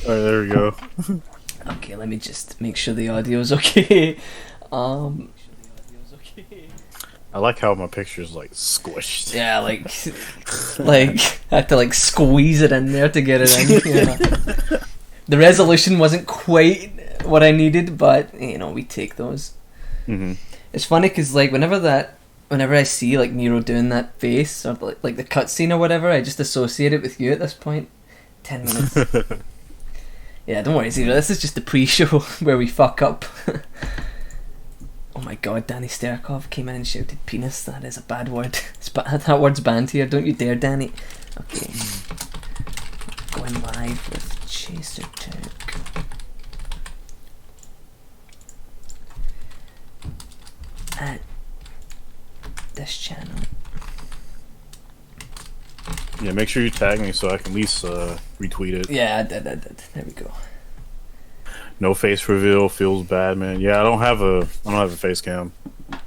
Alright, there we go. Okay, let me just make sure the audio's okay. I like how my picture's like squished. Yeah, like I had to like squeeze it in there to get it in. Yeah. The resolution wasn't quite what I needed, but you know, we take those. Mm-hmm. It's funny because like whenever I see like Nero doing that face or like the cutscene or whatever, I just associate it with you at this point. 10 minutes. Yeah, don't worry, Zero. This is just the pre-show where we fuck up. Oh my god, Danny Sterkov came in and shouted penis. That is a bad word. That word's banned here. Don't you dare, Danny. Okay. Going live with ChaserTech. At this channel. Yeah, make sure you tag me so I can at least retweet it. Yeah, I did. There we go. No face reveal feels bad, man. Yeah, I don't have a face cam. I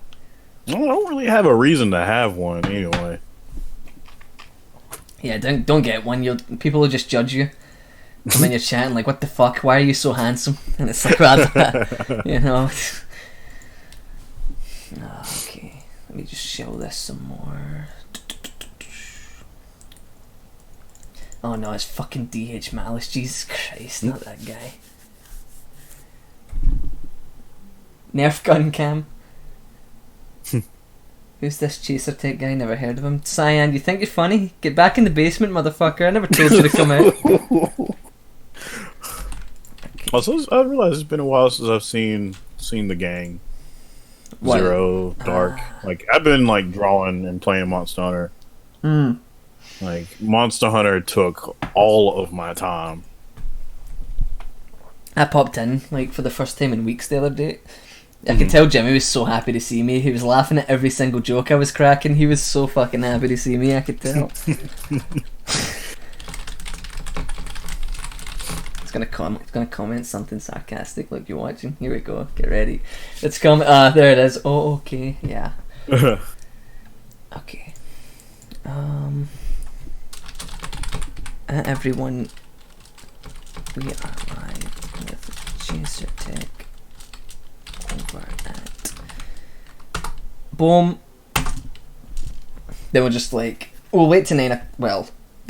don't really have a reason to have one anyway. Yeah, don't get one. People will just judge you. Come in your chat and like, what the fuck? Why are you so handsome? And it's like, rather, you know. Okay, let me just show this some more. Oh no, it's fucking DH Malice. Jesus Christ, not that guy. Nerf gun cam. Who's this ChaserTech guy? Never heard of him. Cyan, you think you're funny? Get back in the basement, motherfucker. I never told you to come out. Also, I realize it's been a while since I've seen the gang. What? Zero, Dark. Like, I've been like drawing and playing Monster Hunter. Like, Monster Hunter took all of my time. I popped in like for the first time in weeks the other day. I could tell Jimmy was so happy to see me. He was laughing at every single joke I was cracking. He was so fucking happy to see me, I could tell. It's gonna comment something sarcastic like you're watching. Here we go. Get ready. It's coming. There it is. Oh, okay. Yeah. Okay. Everyone, we are live with ChaserTech over at boom. Then we'll just like we'll wait to the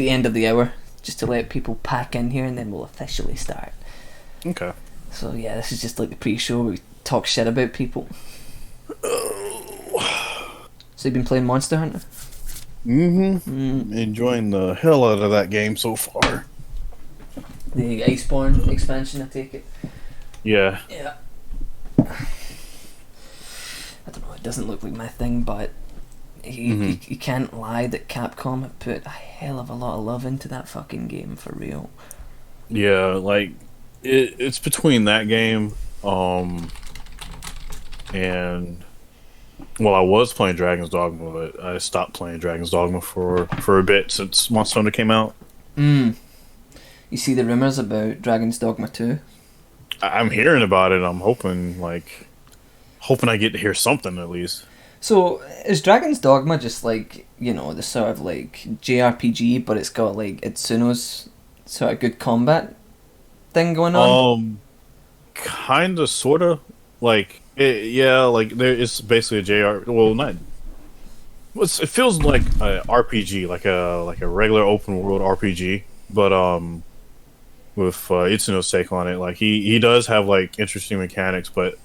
end of the hour just to let people pack in here, and then we'll officially start. Okay. So yeah, this is just like the pre-show where we talk shit about people. So you've been playing Monster Hunter? Enjoying the hell out of that game so far. The Iceborne expansion, I take it. Yeah. Yeah. I don't know, it doesn't look like my thing, but you can't lie that Capcom have put a hell of a lot of love into that fucking game, for real. Yeah, like it's between that game and I was playing Dragon's Dogma, but I stopped playing Dragon's Dogma for a bit since Monster Hunter came out. You see the rumors about Dragon's Dogma 2? I'm hearing about it. I'm hoping I get to hear something at least. So, is Dragon's Dogma just like, you know, the sort of like JRPG, but it's got like Itsuno's sort of good combat thing going on? Kinda, sorta. Like, it's basically a JR. Well, not. It feels like a RPG, like a regular open world RPG, but with Itsuno's take on it. Like he does have like interesting mechanics, but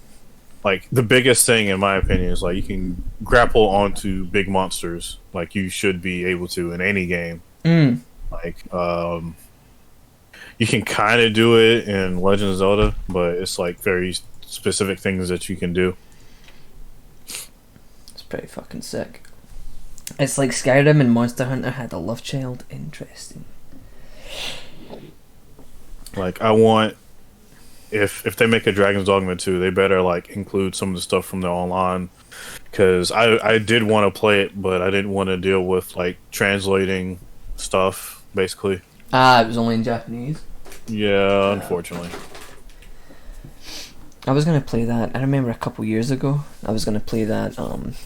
like the biggest thing in my opinion is like you can grapple onto big monsters, like you should be able to in any game. Like you can kind of do it in Legend of Zelda, but it's like very specific things that you can do. It's pretty fucking sick. It's like Skyrim and Monster Hunter had a love child. Interesting. Like I want, if they make a Dragon's Dogma 2, they better like include some of the stuff from the online, because I did want to play it, but I didn't want to deal with like translating stuff basically. It was only in Japanese. Yeah, unfortunately. I was gonna play that. I remember a couple years ago. I was gonna play that.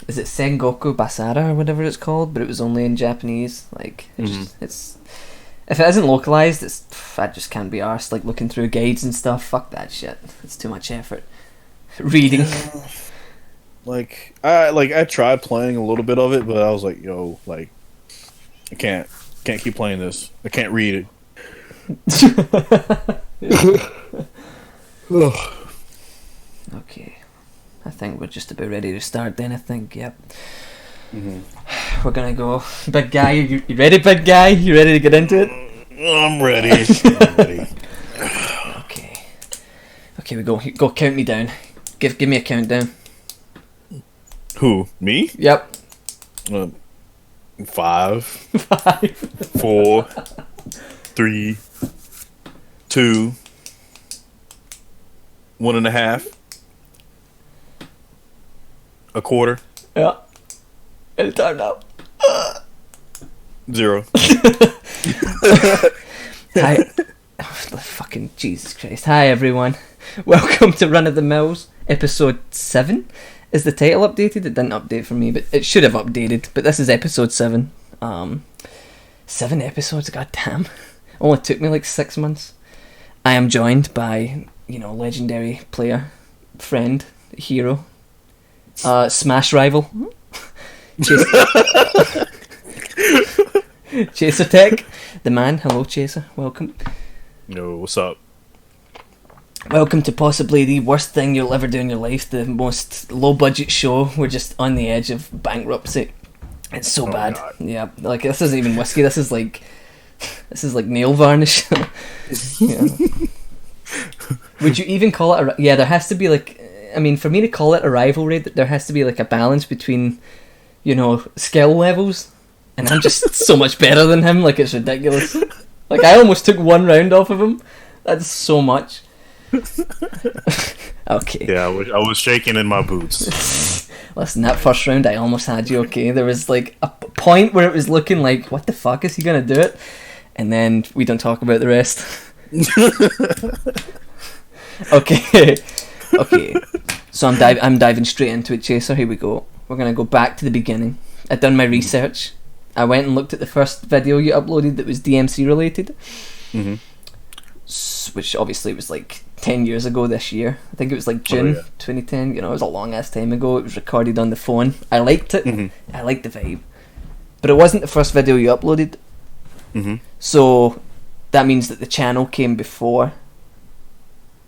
Is it Sengoku Basara or whatever it's called? But it was only in Japanese. Like, it's if it isn't localized, I just can't be arsed. Like looking through guides and stuff. Fuck that shit. It's too much effort. Reading. I tried playing a little bit of it, but I was like, yo, like, I can't keep playing this. I can't read it. Ugh. Okay, I think we're just about ready to start then, I think, yep. We're gonna go. Big guy, you ready, big guy? You ready to get into it? I'm ready. I'm ready. Okay, we go count me down. Give me a countdown. Who? Me? Yep. 5, 4, 3, 2, 1.5, a quarter. Yeah. It's time now. 0. Hi. Fucking Jesus Christ. Hi everyone. Welcome to Run of the Mills, episode 7. Is the title updated? It didn't update for me, but it should have updated. But this is episode 7. 7 episodes, goddamn. Only took me like 6 months. I am joined by, legendary player, friend, hero, Smash rival, ChaserTech, the man. Hello, Chaser. Welcome. Yo, what's up? Welcome to possibly the worst thing you'll ever do in your life, the most low-budget show. We're just on the edge of bankruptcy. It's so bad. God. Yeah, like, this isn't even whiskey. This is like nail varnish. Yeah. Would you even call it yeah, there has to be like, I mean, for me to call it a rivalry, there has to be like a balance between, skill levels. And I'm just so much better than him, like, it's ridiculous. Like, I almost took 1 round off of him. That's so much. Okay. Yeah, I was shaking in my boots. Listen, that first round I almost had you, okay? There was like a point where it was looking like, what the fuck, is he gonna do it? And then we don't talk about the rest. Okay. So I'm diving straight into it, Chaser. Here we go. We're gonna go back to the beginning. I'd done my research. I went and looked at the first video you uploaded that was DMC related. Which obviously was like 10 years ago this year. I think it was like June 2010. It was a long ass time ago. It was recorded on the phone. I liked it. I liked the vibe. But it wasn't the first video you uploaded. So that means that the channel came before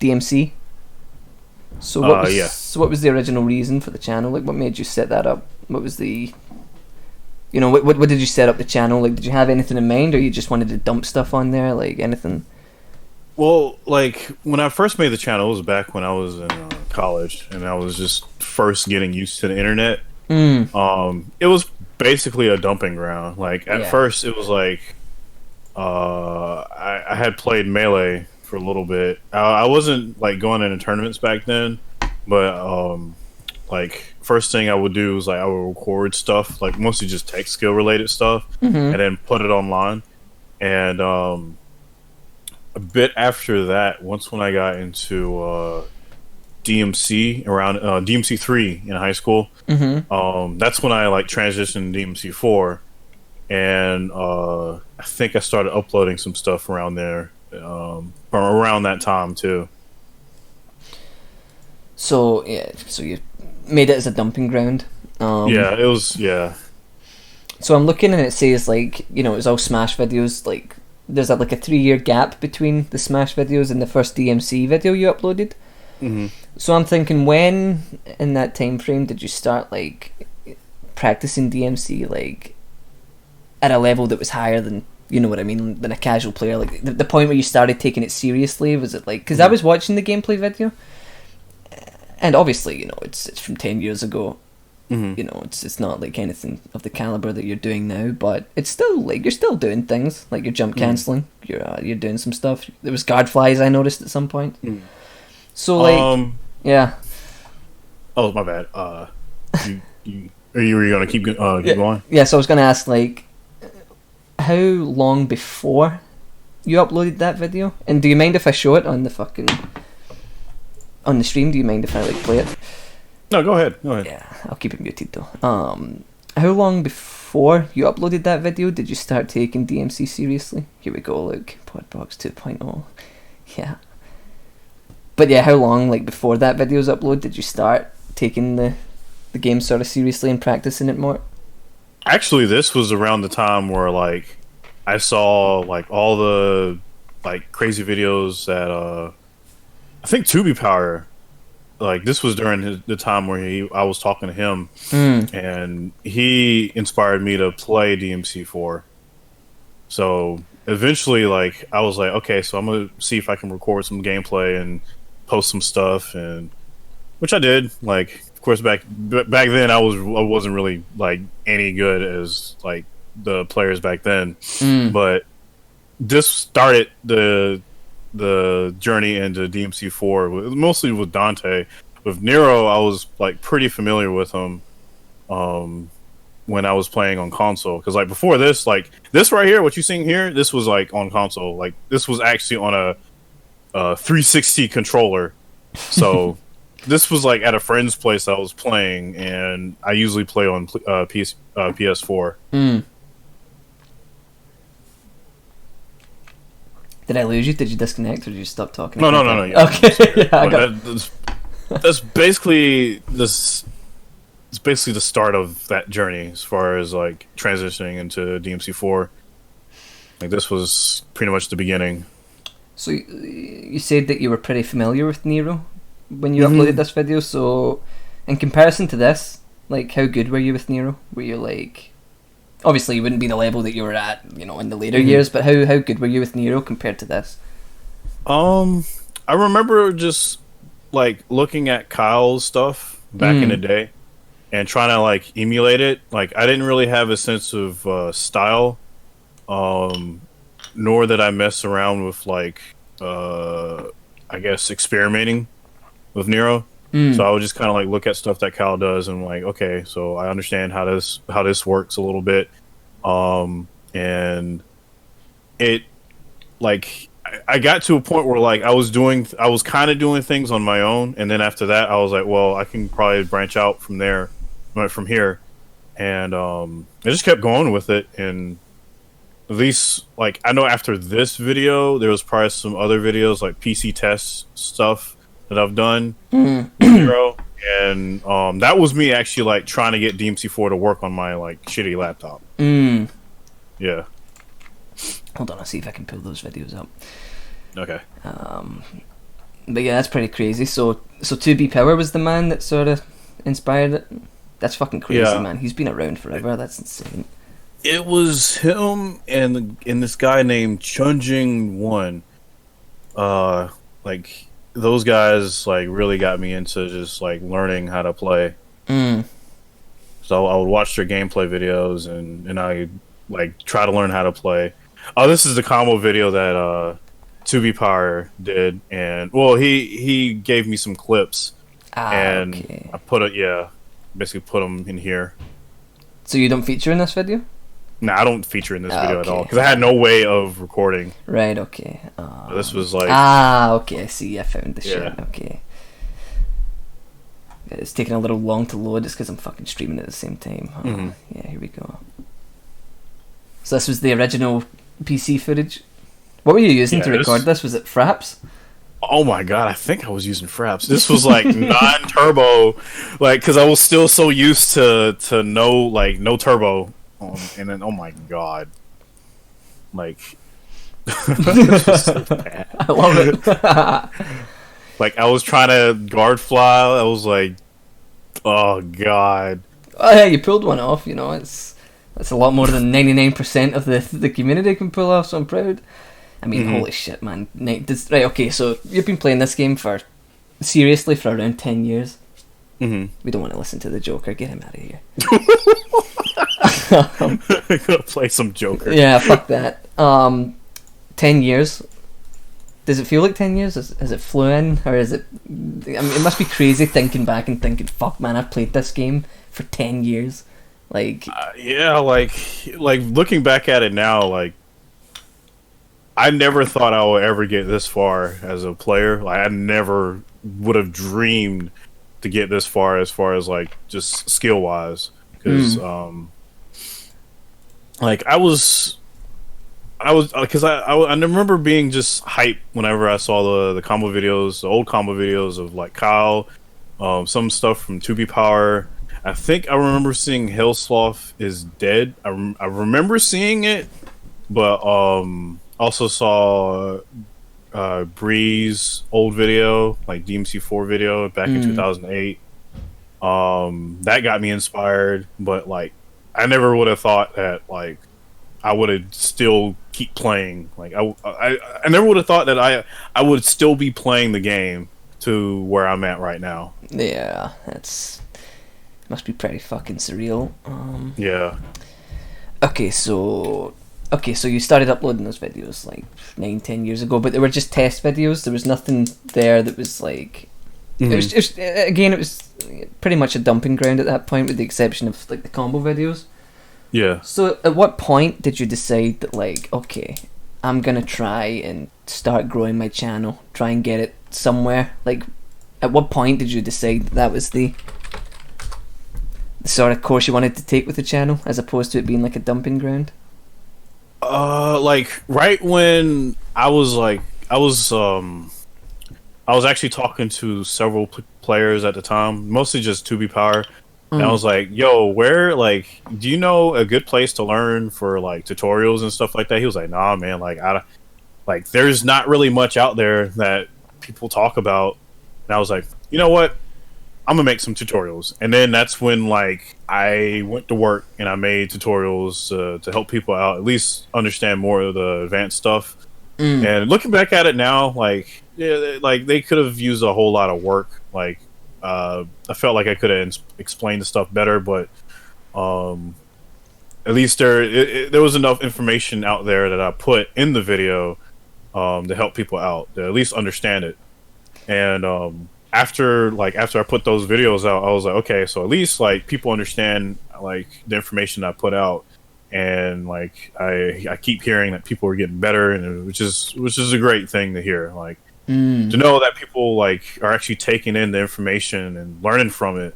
DMC. So what was the original reason for the channel? Like, what made you set that up? What was the... what did you set up the channel? Like, did you have anything in mind, or you just wanted to dump stuff on there? Like, anything... Well, like, when I first made the channel, it was back when I was in college, and I was just first getting used to the internet. It was basically a dumping ground. Like, at first, it was like, I had played Melee for a little bit. I wasn't, like, going into tournaments back then, but, like, first thing I would do was, like, I would record stuff, like, mostly just tech skill related stuff, and then put it online. And, a bit after that, when I got into DMC around DMC 3 in high school, that's when I like transitioned to DMC 4, and I think I started uploading some stuff around there, or around that time too. So you made it as a dumping ground. Yeah, it was. Yeah. So I'm looking and it says like it was all Smash videos. Like, there's like a 3-year gap between the Smash videos and the first DMC video you uploaded. So I'm thinking, when in that time frame did you start like practicing DMC, like at a level that was higher than, what I mean, than a casual player? Like the point where you started taking it seriously, was it like, because I was watching the gameplay video, and obviously it's from 10 years ago. It's not like anything of the caliber that you're doing now, but it's still like you're still doing things, like you're jump cancelling, you're doing some stuff. There was guard flies I noticed at some point. So like, yeah. Oh, my bad. You were gonna keep going? Yeah. So I was gonna ask, like, how long before you uploaded that video, and do you mind if I show it on the fucking on the stream. Do you mind if I like play it? No, go ahead. Go ahead. Yeah, I'll keep it muted though. How long before you uploaded that video did you start taking DMC seriously? Here we go, look, Podbox 2.0. Yeah. But yeah, how long like before that video's upload did you start taking the game sort of seriously and practicing it more? Actually, this was around the time where like I saw like all the like crazy videos that I think Tubi Power, like this was during the time where I was talking to him, and he inspired me to play DMC4. So eventually, like I was like, okay, so I'm gonna see if I can record some gameplay and post some stuff, and which I did. Like, of course, back then I wasn't really like any good as like the players back then, but this started the journey into DMC4 mostly with Dante. With Nero, I was like pretty familiar with him when I was playing on console, because like before this, like this right here, what you seeing here, this was like on console. Like this was actually on a 360 controller. So this was like at a friend's place I was playing, and I usually play on PS4. Did I lose you? Did you disconnect, or did you stop talking? No. Yeah. Okay. Yeah, that's basically this. It's basically the start of that journey as far as like transitioning into DMC4. Like this was pretty much the beginning. So you said that you were pretty familiar with Nero when you uploaded this video. So in comparison to this, like how good were you with Nero? Were you like, obviously you wouldn't be the level that you were at, you know, in the later years, but how good were you with Nero compared to this? I remember just like looking at Kyle's stuff back in the day and trying to like emulate it. Like I didn't really have a sense of style, nor did I mess around with like I guess experimenting with Nero. So I would just kind of like look at stuff that Kyle does and like, okay, so I understand how this works a little bit, and it like I got to a point where like I was kind of doing things on my own, and then after that I was like, well, I can probably branch out from there, from here, and I just kept going with it. And at least like I know after this video there was probably some other videos like PC test stuff that I've done with Hero, and that was me actually like trying to get DMC4 to work on my like shitty laptop. Yeah. Hold on, I'll see if I can pull those videos up. Okay. But yeah, that's pretty crazy. So 2B Power was the man that sort of inspired it. That's fucking crazy, man. He's been around forever. That's insane. It was him and this guy named Chunjing One. Like those guys like really got me into just like learning how to play. So I would watch their gameplay videos and I like try to learn how to play. Oh, this is the combo video that 2B Power did, and well, he gave me some clips, and okay. I basically put them in here. So you don't feature in this video? No, I don't feature in this video at all because I had no way of recording. Right. Okay. This was like okay. I see. I found the shit. Okay. It's taking a little long to load. It's because I'm fucking streaming at the same time. Yeah. Here we go. So this was the original PC footage. What were you using to record this? Was it Fraps? Oh my god, I think I was using Fraps. This was like non-turbo, like because I was still so used to no turbo, and then oh my god, like this was so bad. I love it. Like I was trying to guard fly. I was like, oh god. Oh yeah, you pulled one off. You know, that's a lot more than 99% of the community can pull off. So I'm proud. I mean, holy shit, man. Right, okay, so you've been playing this game seriously for around 10 years. We don't want to listen to the Joker. Get him out of here. I'm gonna play some Joker. Yeah, fuck that. 10 years. Does it feel like 10 years? Has it flew in? Or is it... I mean, it must be crazy thinking back and thinking, fuck, man, I've played this game for 10 years. Like... yeah, like looking back at it now, like, I never thought I would ever get this far as a player. Like, I never would have dreamed to get this far as like just skill wise, because like because I remember being just hyped whenever I saw the combo videos, the old combo videos of like Kyle, some stuff from 2B Power. I think I remember seeing Hellsloth is Dead. I remember seeing it, but also saw Bree's old video, like DMC4 video back in 2008. That got me inspired, but like I never would have thought that like I would have still keep playing. Like I never would have thought that I would still be playing the game to where I'm at right now. Yeah, that's must be pretty fucking surreal. Yeah. Okay, so you started uploading those videos like 9-10 years ago, but they were just test videos. There was nothing there that was like it was pretty much a dumping ground at that point, with the exception of like the combo videos. Yeah. So at what point did you decide that, like, okay, I'm gonna try and start growing my channel, try and get it somewhere? Like, at what point did you decide that was the sort of course you wanted to take with the channel, as opposed to it being like a dumping ground? Like right when I was actually talking to several players at the time, mostly just 2B Power. And I was like, yo, where, like, do you know a good place to learn for, like, tutorials and stuff like that? He was like, nah, man, like, there's not really much out there that people talk about. And I was like, you know what? I'm gonna make some tutorials. And then that's when, like, I went to work and I made tutorials to help people out, at least understand more of the advanced stuff. And looking back at it now, like, yeah, like, they could have used a whole lot of work, like, I felt like I could have explained the stuff better, but at least there was enough information out there that I put in the video to help people out, to at least understand it. And after I put those videos out, I was like, okay, so at least like people understand like the information I put out, and like I keep hearing that people are getting better, and which is a great thing to hear. Like, to know that people like are actually taking in the information and learning from it,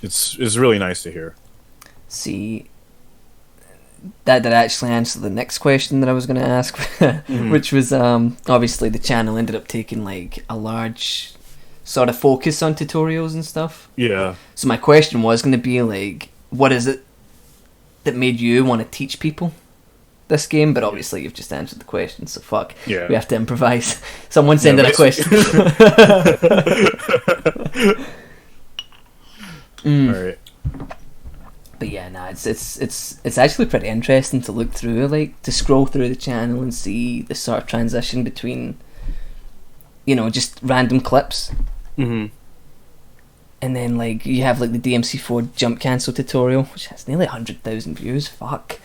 it's really nice to hear. See, that did actually answer the next question that I was going to ask, which was obviously the channel ended up taking like a large sort of focus on tutorials and stuff. Yeah. So my question was going to be like, what is it that made you want to teach people this game? But obviously you've just answered the question, so fuck. Yeah. We have to improvise. Someone send in a question. Alright. But yeah, nah, it's actually pretty interesting to look through, like, to scroll through the channel and see the sort of transition between, you know, just random clips. And then, like, you have, like, the DMC4 jump cancel tutorial, which has nearly 100,000 views. Fuck.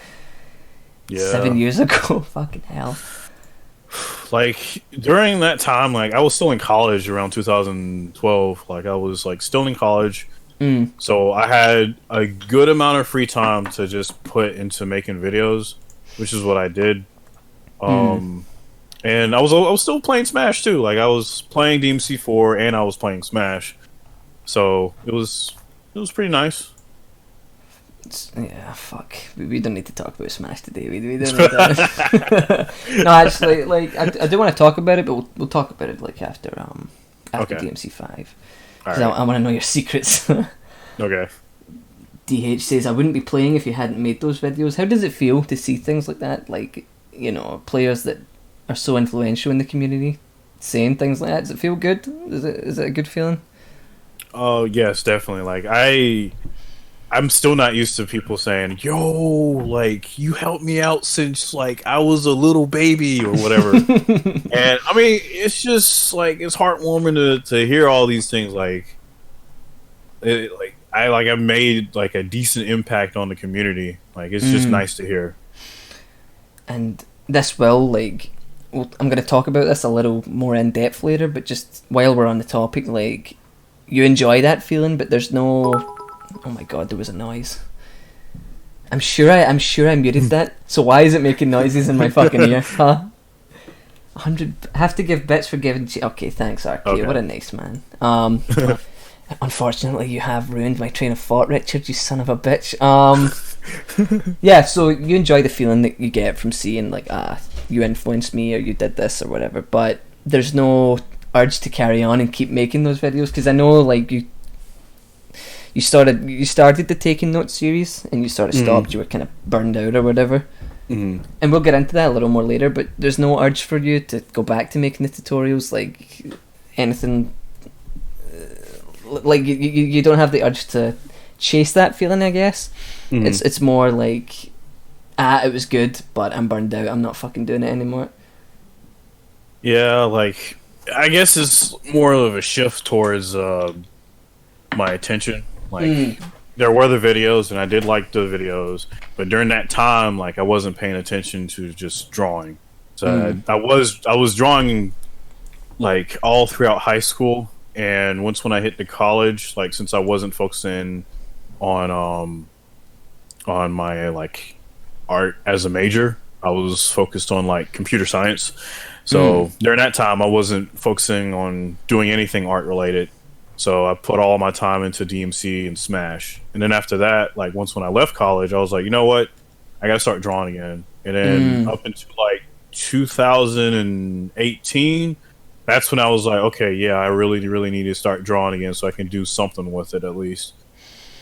Yeah. 7 years ago. Fucking hell. Like, during that time, like, I was still in college around 2012. Like, I was, like, still in college. So I had a good amount of free time to just put into making videos, which is what I did. And I was still playing Smash too. Like, I was playing DMC4 and I was playing Smash. So it was pretty nice. Yeah, fuck. We don't need to talk about Smash today. We don't need that. No, actually, like, I do want to talk about it, but we'll talk about it like after Okay. DMC5. All Because right. I want to know your secrets. Okay. DH says, I wouldn't be playing if you hadn't made those videos. How does it feel to see things like that? Like, you know, players that are so influential in the community saying things like that. Does it feel good? Is it a good feeling? Oh, yes, definitely. Like, I'm still not used to people saying, yo, like, you helped me out since, like, I was a little baby or whatever. And, I mean, it's just, like, it's heartwarming to hear all these things. Like, I've made, like, a decent impact on the community. Like, it's just nice to hear. And this will, like, I'm going to talk about this a little more in depth later, but just while we're on the topic, like, you enjoy that feeling, but there's no... Oh my god, there was a noise. I'm sure I muted that. So why is it making noises in my fucking ear? Huh? 100 have to give bits for giving. Okay, thanks, RK. Okay. What a nice man. Unfortunately, you have ruined my train of thought, Richard. You son of a bitch. Yeah. So you enjoy the feeling that you get from seeing like, you influenced me or you did this or whatever, but there's no urge to carry on and keep making those videos, because I know like you started the Taking Notes series and you sort of stopped. You were kind of burned out or whatever. And we'll get into that a little more later, but there's no urge for you to go back to making the tutorials, like anything. Like you don't have the urge to chase that feeling, I guess. It's more like, it was good, but I'm burned out. I'm not fucking doing it anymore. Yeah, like I guess it's more of a shift towards my attention. Like there were the videos, and I did like the videos, but during that time, like I wasn't paying attention to just drawing. So I was drawing like all throughout high school, and once when I hit the college, like since I wasn't focusing on my like art as a major, I was focused on like computer science. So during that time, I wasn't focusing on doing anything art related. So I put all my time into DMC and Smash. And then after that, like once when I left college, I was like, you know what? I got to start drawing again. And then up into like 2018, that's when I was like, okay, yeah, I really, really need to start drawing again so I can do something with it at least.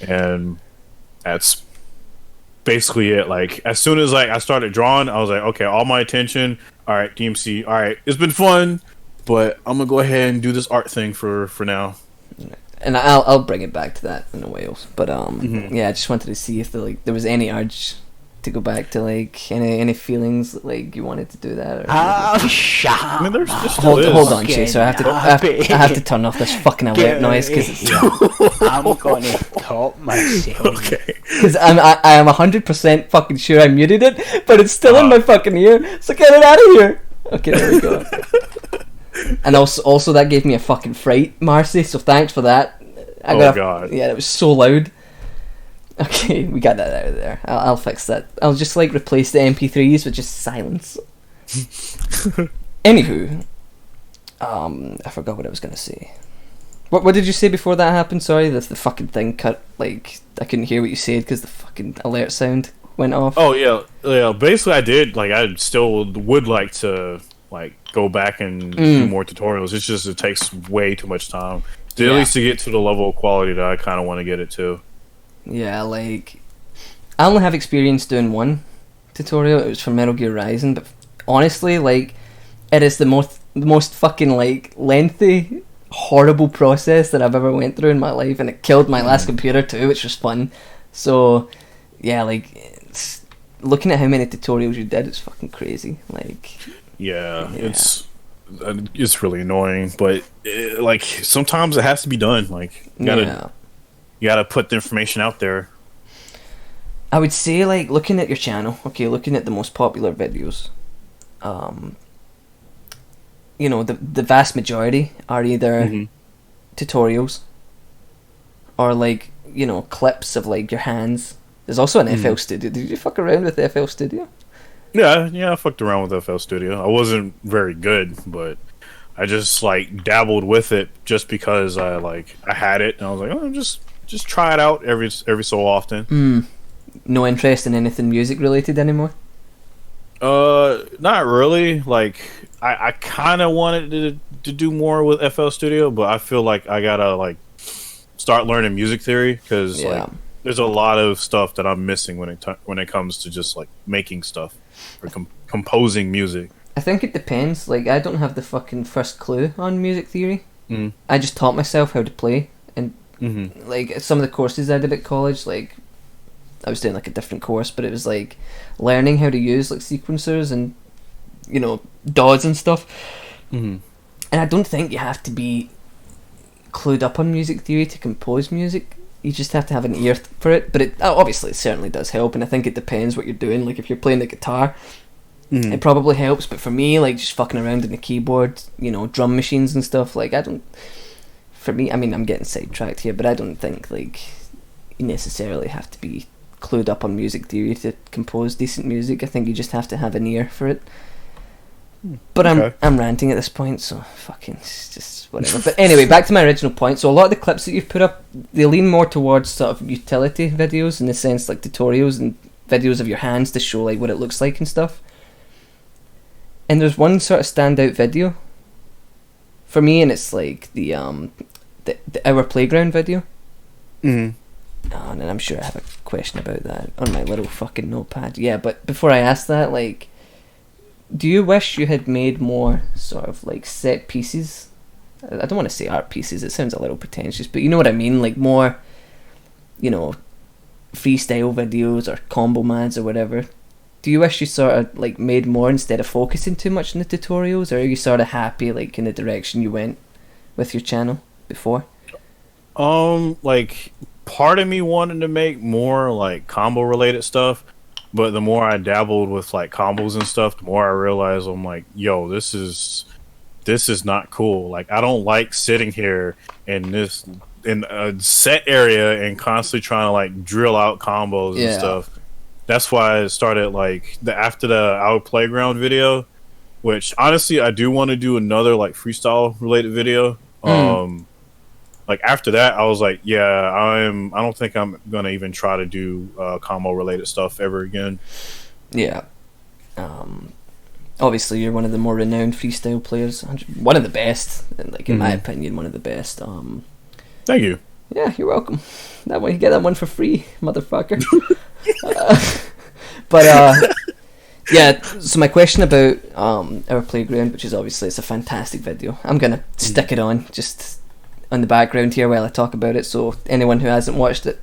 And that's basically it. Like as soon as like I started drawing, I was like, okay, all my attention. All right, DMC. All right, it's been fun, but I'm gonna go ahead and do this art thing for now. And I'll bring it back to that in a while. But yeah, I just wanted to see if there was any urge to go back to like any feelings that, like you wanted to do that. Or I mean, there's hold on, Chaser. I have to turn off this fucking alert noise because I'm gonna top myself. Okay. Because I am 100% fucking sure I muted it, but it's still in my fucking ear. So get it out of here. Okay, there we go. And also that gave me a fucking fright, Marcy. So thanks for that. God. Yeah, it was so loud. Okay, we got that out of there. I'll fix that. I'll just like replace the MP3s with just silence. Anywho, I forgot what I was gonna say. What did you say before that happened? Sorry, the fucking thing cut. Like I couldn't hear what you said because the fucking alert sound went off. Oh yeah. Basically, I did. Like I still would like to like go back and do more tutorials. It's just it takes way too much time. At least to get to the level of quality that I kind of want to get it to. Yeah, like I only have experience doing one tutorial. It was for Metal Gear Rising, but honestly, like it is the most fucking like lengthy, horrible process that I've ever went through in my life, and it killed my last computer too, which was fun. So yeah, like looking at how many tutorials you did, it's fucking crazy. Like yeah. It's really annoying, but like sometimes it has to be done. Like you gotta put the information out there. I would say, like, looking at your channel, okay, looking at the most popular videos, you know, the vast majority are either tutorials or, like, you know, clips of, like, your hands. There's also an FL Studio. Did you fuck around with FL Studio? Yeah, I fucked around with FL Studio. I wasn't very good, but I just, like, dabbled with it just because I had it, and I was like, oh, just try it out every so often. No interest in anything music related anymore? Not really. Like I kind of wanted to do more with FL Studio, but I feel like I gotta like start learning music theory because like there's a lot of stuff that I'm missing when it comes to just like making stuff or composing music. I think it depends. Like I don't have the fucking first clue on music theory. I just taught myself how to play. And like some of the courses I did at college, like I was doing like a different course, but it was like learning how to use like sequencers and you know DAWs and stuff. And I don't think you have to be clued up on music theory to compose music. You just have to have an ear for it. But it obviously it certainly does help, and I think it depends what you're doing. Like if you're playing the guitar, it probably helps. But for me, like just fucking around in the keyboard, you know, drum machines and stuff, like I don't. For me, I mean, I'm getting sidetracked here, but I don't think like you necessarily have to be clued up on music theory to compose decent music. I think you just have to have an ear for it. But Okay. I'm ranting at this point, so fucking it's just whatever. But anyway, back to my original point. So a lot of the clips that you've put up, they lean more towards sort of utility videos in the sense like tutorials and videos of your hands to show like what it looks like and stuff. And there's one sort of standout video for me, and it's like the Our Playground video. Mm-hmm. Oh, and I'm sure I have a question about that on my little fucking notepad. Yeah, but before I ask that, like, do you wish you had made more sort of like set pieces? I don't want to say art pieces, it sounds a little pretentious, but you know what I mean? Like more, you know, freestyle videos or combo mads or whatever. Do you wish you sort of like made more instead of focusing too much on the tutorials, or are you sort of happy like in the direction you went with your channel before? Like part of me wanted to make more like combo related stuff, but the more I dabbled with like combos and stuff, the more I realized I'm like, yo, this is not cool. Like I don't like sitting here in a set area and constantly trying to like drill out combos and stuff. That's why I started like after the Our Playground video, which honestly I do want to do another like freestyle related video. Like after that, I was like, yeah, I don't think I'm gonna even try to do combo related stuff ever again. Yeah. Obviously, you're one of the more renowned freestyle players. One of the best, like in my opinion, one of the best. Thank you. Yeah, you're welcome. That way, you get that one for free, motherfucker. Yeah. So my question about Our Playground, which is obviously it's a fantastic video. I'm gonna stick it on just on the background here while I talk about it, so anyone who hasn't watched it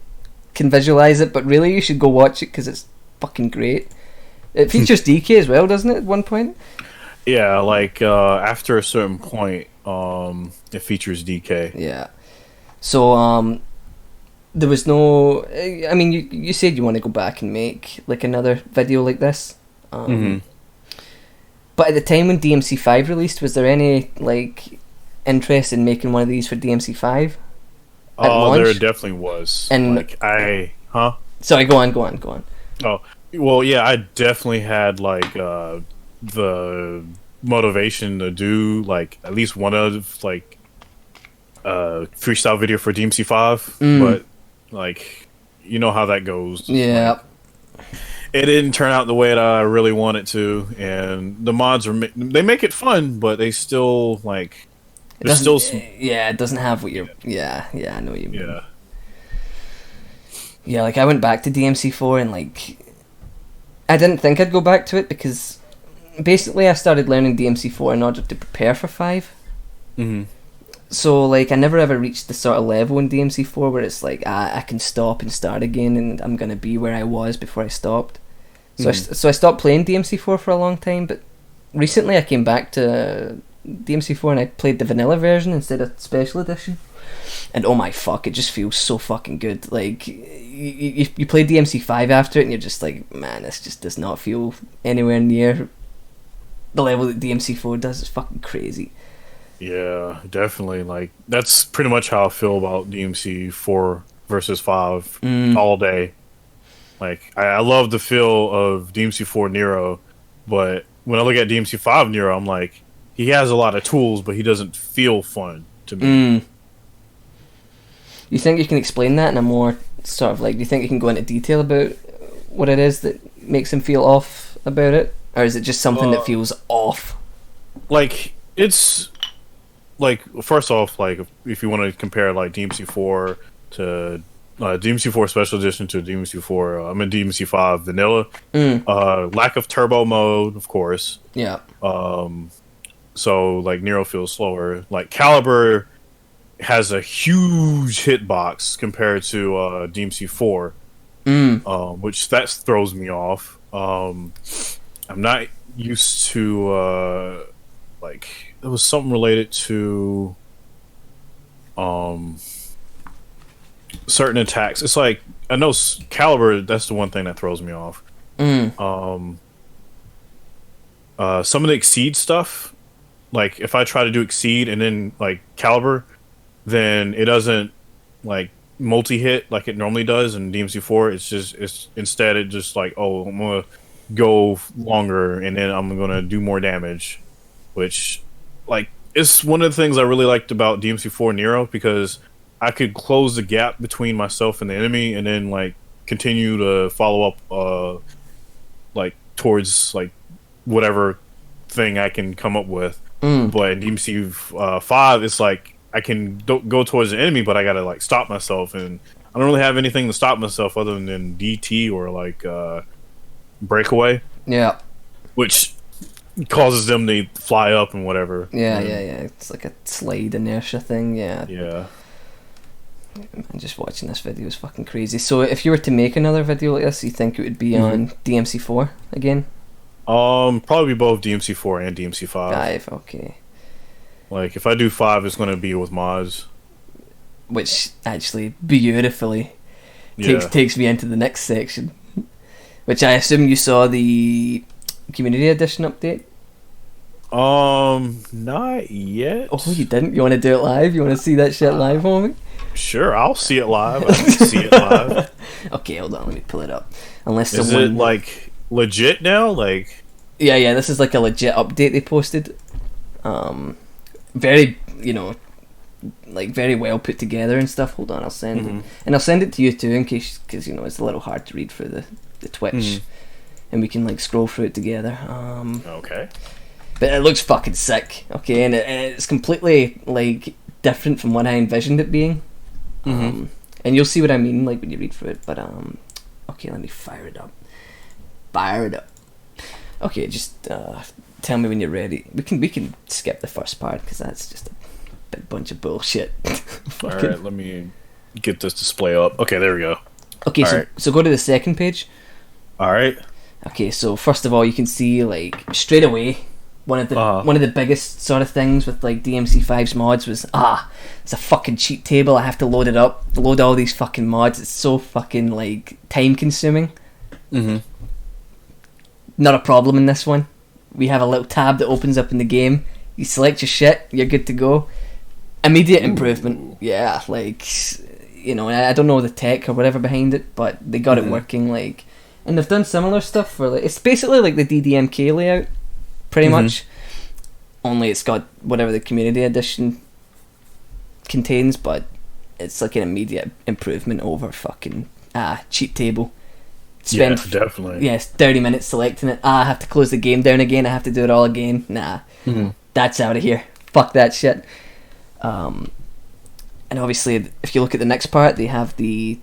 can visualize it. But really, you should go watch it because it's fucking great. It features DK as well, doesn't it? At one point. Yeah, like after a certain point, it features DK. Yeah. So there was no. I mean, you said you want to go back and make like another video like this. But at the time when DMC5 released, was there any like interest in making one of these for DMC5? Oh, there definitely was. And like sorry, go on. Oh, well, yeah, I definitely had like the motivation to do like at least one of like freestyle video for DMC5, but like you know how that goes. Yeah. Like, it didn't turn out the way that I really wanted to, and the mods they make it fun, but they still like there's still it doesn't have what you're. Yeah, I know what you mean. Yeah. Yeah, like I went back to DMC4 and like I didn't think I'd go back to it because basically I started learning DMC4 in order to prepare for 5. So like I never ever reached the sort of level in DMC4 where it's like I can stop and start again and I'm gonna be where I was before I stopped. So I stopped playing DMC4 for a long time, but recently I came back to DMC4 and I played the vanilla version instead of special edition. And oh my fuck, it just feels so fucking good. Like you play DMC5 after it and you're just like, man, this just does not feel anywhere near the level that DMC4 does. It's fucking crazy. Yeah, definitely. Like that's pretty much how I feel about DMC4 versus 5 all day. Like I love the feel of DMC4 Nero, but when I look at DMC5 Nero, I'm like, he has a lot of tools, but he doesn't feel fun to me. You think you can explain that in a more sort of like? Do you think you can go into detail about what it is that makes him feel off about it, or is it just something that feels off? Like it's like first off, like if you want to compare like DMC4 to DMC4 Special Edition to DMC4, I'm in DMC5 Vanilla. Lack of turbo mode, of course. Yeah. So like Nero feels slower. Like Caliber has a huge hitbox compared to DMC4, which that throws me off. I'm not used to like there was something related to certain attacks. It's like I know Caliber. That's the one thing that throws me off. Some of the Exceed stuff. Like if I try to do Exceed and then like Caliber, then it doesn't like multi-hit like it normally does in DMC4. It's instead it just like, oh, I'm gonna go longer and then I'm gonna do more damage. which like it's one of the things I really liked about DMC4 Nero, because I could close the gap between myself and the enemy, and then like continue to follow up like towards like whatever thing I can come up with. But in DMC5, it's like I can go towards the enemy, but I gotta like stop myself, and I don't really have anything to stop myself other than DT or like breakaway. Yeah. Which causes them to fly up and whatever. Yeah. It's like a slide inertia thing. Yeah. Yeah. And just watching this video is fucking crazy. So if you were to make another video like this, you think it would be on DMC4 again? Probably both DMC4 and DMC5. 5, okay. Like if I do 5, it's gonna be with mods. Which actually beautifully takes me into the next section. Which I assume you saw the Community Edition update? Not yet. Oh, you didn't? You want to do it live? You want to see that shit live for me? Sure, I'll see it live. I can see it live. Okay, hold on, let me pull it up. Unless Is it like legit now? Like, yeah, this is like a legit update they posted. Very, like very well put together and stuff. Hold on, I'll send it, and I'll send it to you too, in case, because it's a little hard to read through the Twitch, and we can like scroll through it together. Okay. But it looks fucking sick. Okay, and it's completely like different from what I envisioned it being. And you'll see what I mean like when you read through it. But okay, let me fire it up. Okay, just tell me when you're ready. We can skip the first part because that's just a big bunch of bullshit. All right, let me get this display up. Okay, there we go. Okay, so go to the second page. All right. Okay, so first of all, you can see like straight away one of the biggest sort of things with like DMC5's mods was it's a fucking cheat table. I have to load it up, load all these fucking mods. It's so fucking like time consuming. Not a problem in this one. We have a little tab that opens up in the game. You select your shit, you're good to go. Immediate improvement. Yeah, like I don't know the tech or whatever behind it, but they got it working. Like, and they've done similar stuff for like, it's basically like the DDMK layout, pretty much. Only it's got whatever the Community Edition contains, but it's like an immediate improvement over fucking cheat table. Yeah, definitely. Yes, 30 minutes selecting it. I have to close the game down again. I have to do it all again. Nah, that's out of here. Fuck that shit. And obviously, if you look at the next part, they have the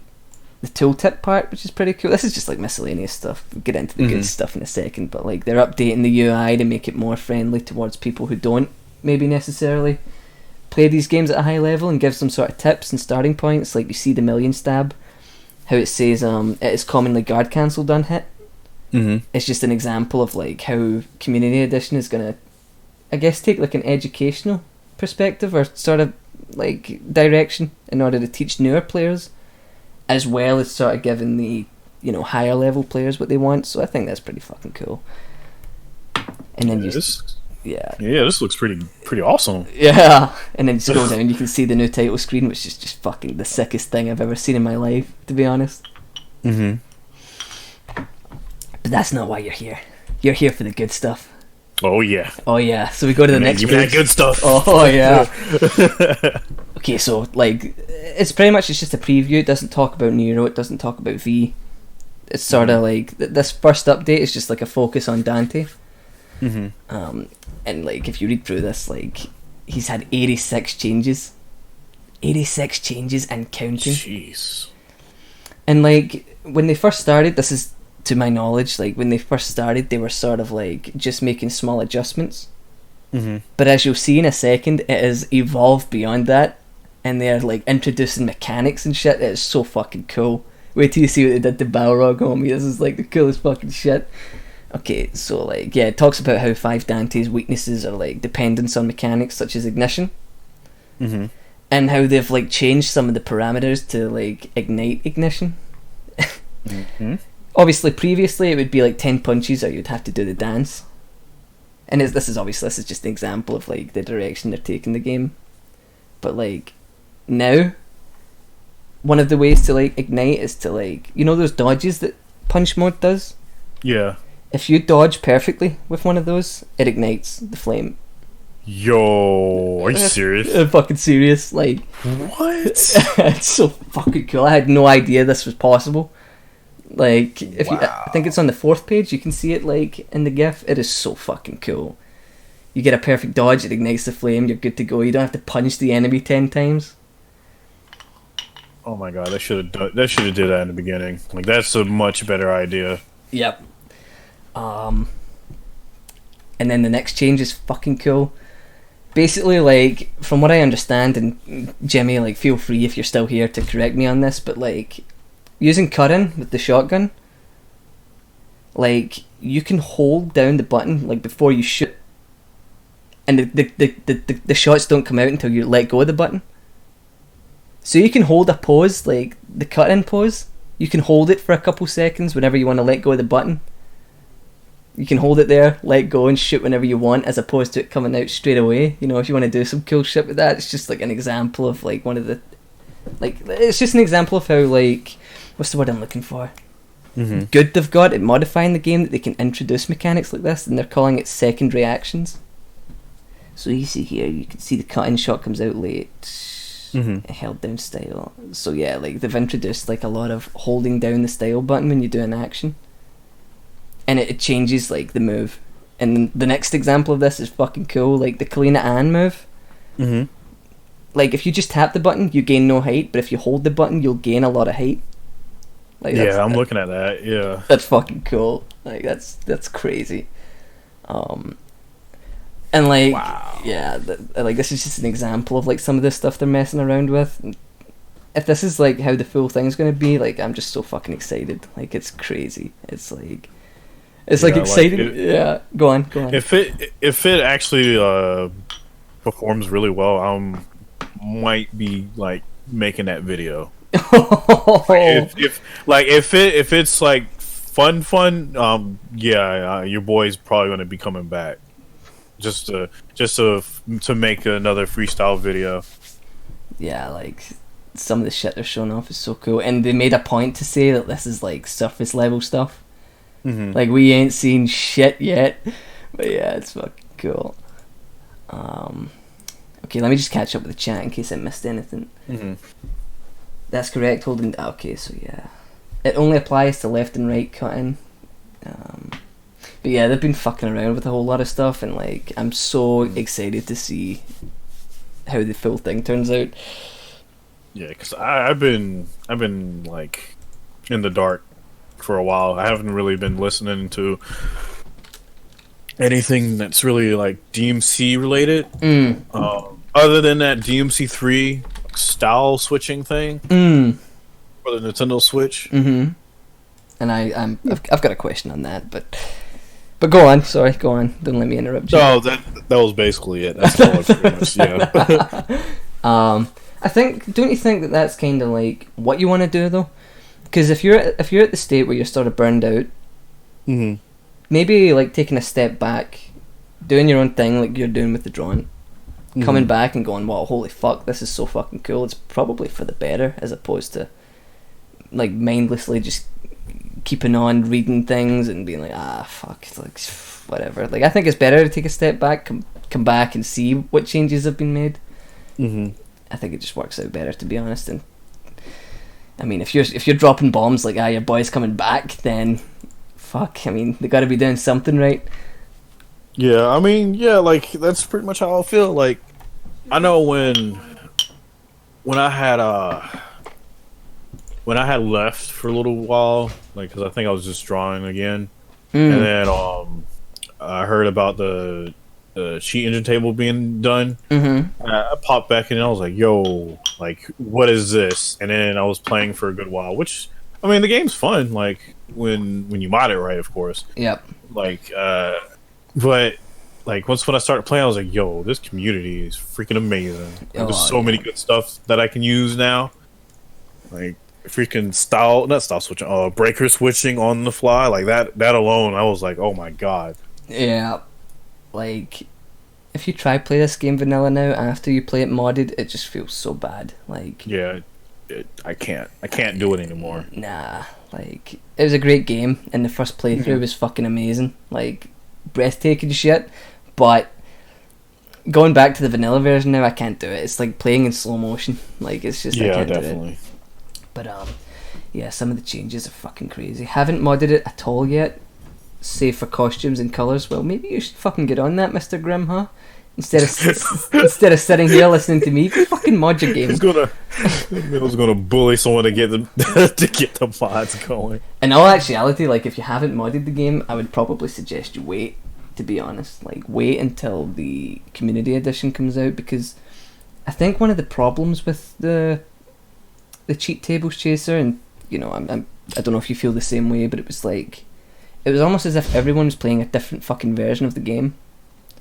tooltip part, which is pretty cool. This is just like miscellaneous stuff. We'll get into the good stuff in a second, but like they're updating the UI to make it more friendly towards people who don't maybe necessarily play these games at a high level, and give some sort of tips and starting points. Like you see the million stab, how it says it is commonly guard cancelled on hit. It's just an example of like how Community Edition is gonna, I guess, take like an educational perspective or sort of like direction in order to teach newer players, as well as sort of giving the higher level players what they want. So I think that's pretty fucking cool. And then this looks pretty awesome. Yeah, and then scroll down, you can see the new title screen, which is just fucking the sickest thing I've ever seen in my life, to be honest. But that's not why you're here. You're here for the good stuff. Oh yeah. So we go to the next page. Give me that good stuff. Oh yeah. Okay, so like it's just a preview. It doesn't talk about Nero. It doesn't talk about V. It's sort of like this first update is just like a focus on Dante. And like if you read through this, like he's had 86 changes. 86 changes and counting. Jeez. And like when they first started, this is to my knowledge, like when they first started, they were sort of like just making small adjustments. But as you'll see in a second, it has evolved beyond that, and they're like introducing mechanics and shit. It is so fucking cool. Wait till you see what they did to Balrog, homie. This is like the coolest fucking shit. Okay, so like it talks about how 5 Dante's weaknesses are like dependence on mechanics such as ignition, and how they've like changed some of the parameters to like ignite ignition. Obviously, previously it would be like 10 punches, or you'd have to do the dance. And this is just an example of like the direction they're taking the game. But like now, one of the ways to like ignite is to like those dodges that punch mode does. Yeah. If you dodge perfectly with one of those, it ignites the flame. Yo, are you serious? I'm fucking serious. Like, What? it's so fucking cool. I had no idea this was possible. Like, if you, I think it's on the 4th page. You can see it like in the GIF. It is so fucking cool. You get a perfect dodge. It ignites the flame. You're good to go. You don't have to punch the enemy 10 times. Oh my god, they should have did that in the beginning. Like, that's a much better idea. Yep. And then the next change is fucking cool. Basically, like, from what I understand, and Jimmy, like, feel free if you're still here to correct me on this, but, like, using cutting with the shotgun, like, you can hold down the button, like, before you shoot, and the shots don't come out until you let go of the button. So you can hold a pose, like, the cut-in pose, you can hold it for a couple seconds whenever you want to let go of the button. You can hold it there, let go, and shoot whenever you want, as opposed to it coming out straight away. You know, if you want to do some cool shit with that, it's just like an example of like one of the, like, it's just an example of how, like, what's the word I'm looking for? Good they've got at modifying the game, that they can introduce mechanics like this, and they're calling it secondary actions. So you see here, you can see the cut-in shot comes out late, held down style. So yeah, like, they've introduced like a lot of holding down the style button when you do an action. And it changes, like, the move. And the next example of this is fucking cool. Like, the Kalina Ann move. Like, if you just tap the button, you gain no height. But if you hold the button, you'll gain a lot of height. Like, yeah, I'm looking at that, yeah. That's fucking cool. Like, that's crazy. And, like, yeah, like, this is just an example of, like, some of the stuff they're messing around with. If this is, like, how the full thing's going to be, like, I'm just so fucking excited. Like, it's crazy. It's, like... It's like exciting. Like yeah, go on. If it actually performs really well, I might be like making that video. if it's like fun, yeah, your boy's probably gonna be coming back just to make another freestyle video. Yeah, like, some of the shit they're showing off is so cool, and they made a point to say that this is like surface level stuff. Like, we ain't seen shit yet, but yeah, it's fucking cool. Okay, let me just catch up with the chat in case I missed anything. That's correct, holding... Okay, so yeah. It only applies to left and right cutting. But yeah, they've been fucking around with a whole lot of stuff, and, like, I'm so excited to see how the full thing turns out. Yeah, because I've been, like, in the dark for a while. I haven't really been listening to anything that's really like DMC related. Other than that DMC3 style switching thing for the Nintendo Switch. And I've got a question on that, but go on. Sorry, go on. Don't let me interrupt you. No, that was basically it. That's all I pretty much. Yeah. I think. Don't you think that that's kind of like what you want to do though? Because if you're at the state where you're sort of burned out, maybe like taking a step back, doing your own thing like you're doing with the drawing, coming back and going, "Wow, holy fuck, this is so fucking cool." It's probably for the better, as opposed to like mindlessly just keeping on reading things and being like, fuck, like whatever. Like, I think it's better to take a step back, come back and see what changes have been made. I think it just works out better, to be honest. And I mean, if you're dropping bombs like, your boy's coming back, then fuck, I mean, they gotta be doing something right. Yeah, I mean, yeah, like, that's pretty much how I feel. Like, I know when I had left for a little while, like, because I think I was just drawing again, and then I heard about the cheat engine table being done. I popped back in and I was like, yo, like, what is this? And then I was playing for a good while, which, I mean, the game's fun, like, when you mod it right, of course. Yep. Like, but, like, when I started playing, I was like, yo, this community is freaking amazing. There's so many good stuff that I can use now. Like, freaking breaker switching on the fly, like, that alone, I was like, oh my god. Yeah. Like, if you try play this game vanilla now, after you play it modded, it just feels so bad. Like, yeah, I can't do it anymore. Nah, like, it was a great game, and the first playthrough was fucking amazing, like, breathtaking shit. But going back to the vanilla version now, I can't do it. It's like playing in slow motion. Like it's just I Yeah, can't do definitely. it. But yeah, some of the changes are fucking crazy. Haven't modded it at all yet, save for costumes and colours. Well, maybe you should fucking get on that, Mr. Grimm, huh? Instead of sitting here listening to me, go fucking mod your game. Millz gonna bully someone to get them to get the mods going. In all actuality, like if you haven't modded the game, I would probably suggest you wait. To be honest, like wait until the community edition comes out, because I think one of the problems with the cheat tables chaser, and you know, I don't know if you feel the same way, but it was almost as if everyone was playing a different fucking version of the game.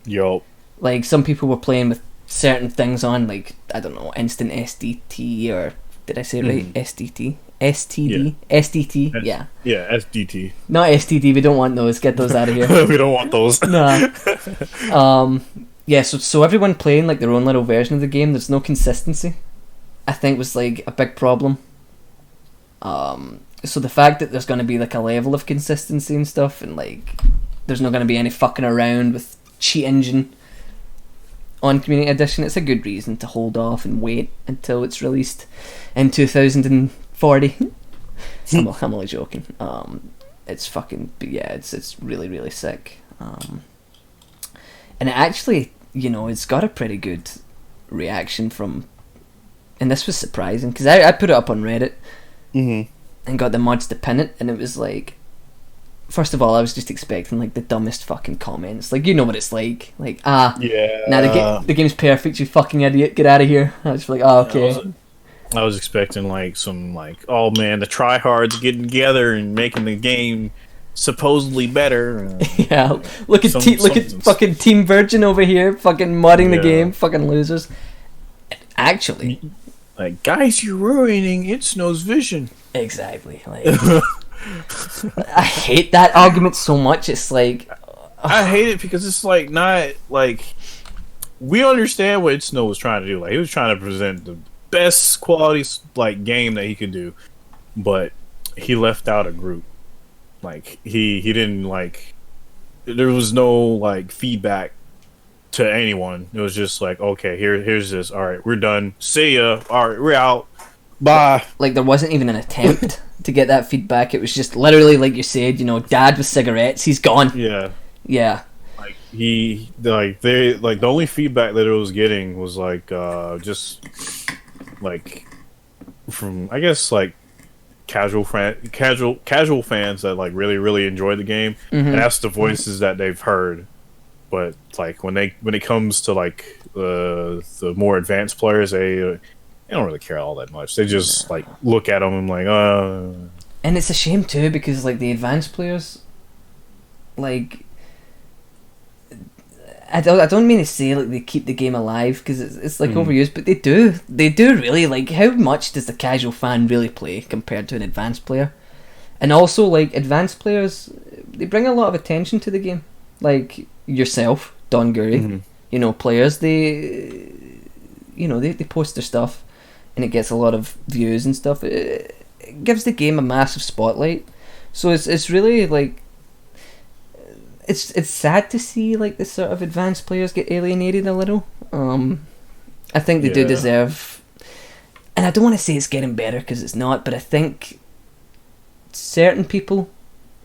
Yo. Like some people were playing with certain things on, like I don't know, instant SDT, or did I say it right? SDT, STD, SDT. Yeah. Yeah, SDT. Not STD. We don't want those. Get those out of here. We don't want those. Nah. Yeah. So everyone playing like their own little version of the game. There's no consistency. I think was like a big problem. So the fact that there's going to be like a level of consistency and stuff, and like there's not going to be any fucking around with cheat engine on Community Edition, it's a good reason to hold off and wait until it's released in 2040. I'm only joking. It's fucking, but yeah, it's really, really sick. And it actually, you know, it's got a pretty good reaction from, and this was surprising, because I put it up on Reddit and got the mods to pin it, and it was like, first of all, I was just expecting like the dumbest fucking comments. Like, you know what it's like. Like, yeah. Nah, the game's perfect, you fucking idiot. Get out of here. I was like, okay. I was expecting like some like, oh man, the tryhards getting together and making the game supposedly better. Yeah, look at fucking Team Virgin over here, fucking modding the game, fucking losers. Actually, like, guys, you're ruining It Snow's vision. Exactly. Like, I hate that argument so much. It's like, I hate it because it's like not like we understand what It Snow was trying to do. Like, he was trying to present the best quality like game that he could do, but he left out a group. Like he didn't like. There was no like feedback to anyone. It was just like, okay, here's this. All right, we're done. See ya. All right, we're out. Bye. Like there wasn't even an attempt to get that feedback. It was just literally like you said. You know, Dad with cigarettes. He's gone. Yeah. Yeah. Like the only feedback that it was getting was like just like from, I guess, like casual fans that like really enjoy the game, and that's the voices that they've heard. But like when it comes to like the more advanced players, they don't really care all that much. They just like look at them and like And it's a shame too, because like the advanced players, like, I don't mean to say like they keep the game alive, because it's like overused, but they do really. Like, how much does the casual fan really play compared to an advanced player? And also, like, advanced players, they bring a lot of attention to the game. Like yourself, Don Gurry, you know, players, they post their stuff and it gets a lot of views and stuff. It gives the game a massive spotlight. So it's really like, it's sad to see like the sort of advanced players get alienated a little. I think they do deserve, and I don't want to say it's getting better because it's not, but I think certain people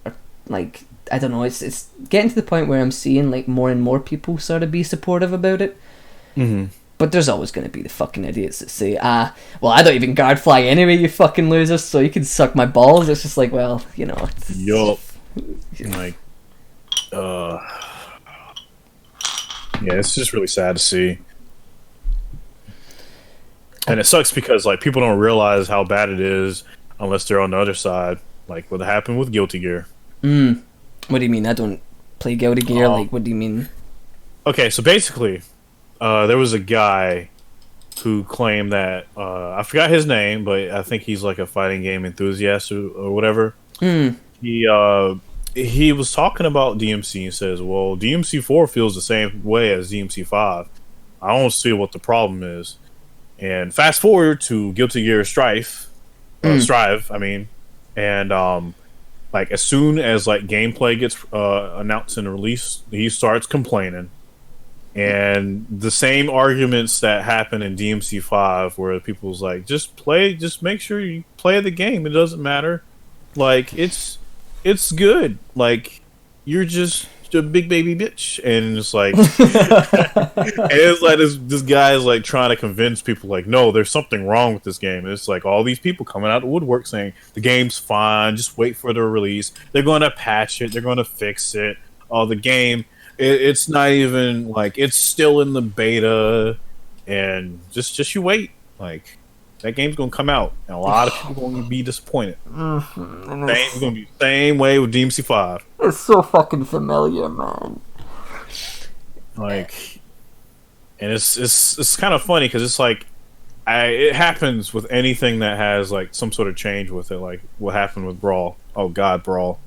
are like, I don't know, it's getting to the point where I'm seeing like more and more people sort of be supportive about it. But there's always going to be the fucking idiots that say, well, I don't even guard fly anyway, you fucking losers, so you can suck my balls. It's just like, well, you know. Yup. Like, yeah, it's just really sad to see. And it sucks because like people don't realize how bad it is unless they're on the other side. Like what happened with Guilty Gear. What do you mean? I don't play Guilty Gear. Like, what do you mean? Okay, so basically, there was a guy who claimed that I forgot his name, but I think he's like a fighting game enthusiast or whatever. He was talking about DMC and says, well, DMC4 feels the same way as DMC5. I don't see what the problem is. And fast forward to Guilty Gear Strive, and like as soon as like gameplay gets announced and released, he starts complaining. And the same arguments that happen in DMC5, where people's like, just make sure you play the game. It doesn't matter. Like, it's good. Like, you're just a big baby bitch. And it's like, and it's like this guy is like trying to convince people, like, no, there's something wrong with this game. And it's like all these people coming out of the woodwork saying the game's fine. Just wait for the release. They're going to patch it. They're going to fix it. The game. It's not even like it's still in the beta, and just you wait. Like that game's gonna come out, and a lot of people gonna be disappointed. It's gonna be the same way with DMC5. It's so fucking familiar, man. Like, and it's kind of funny because it's like it happens with anything that has like some sort of change with it. Like what happened with Brawl. Oh God, Brawl.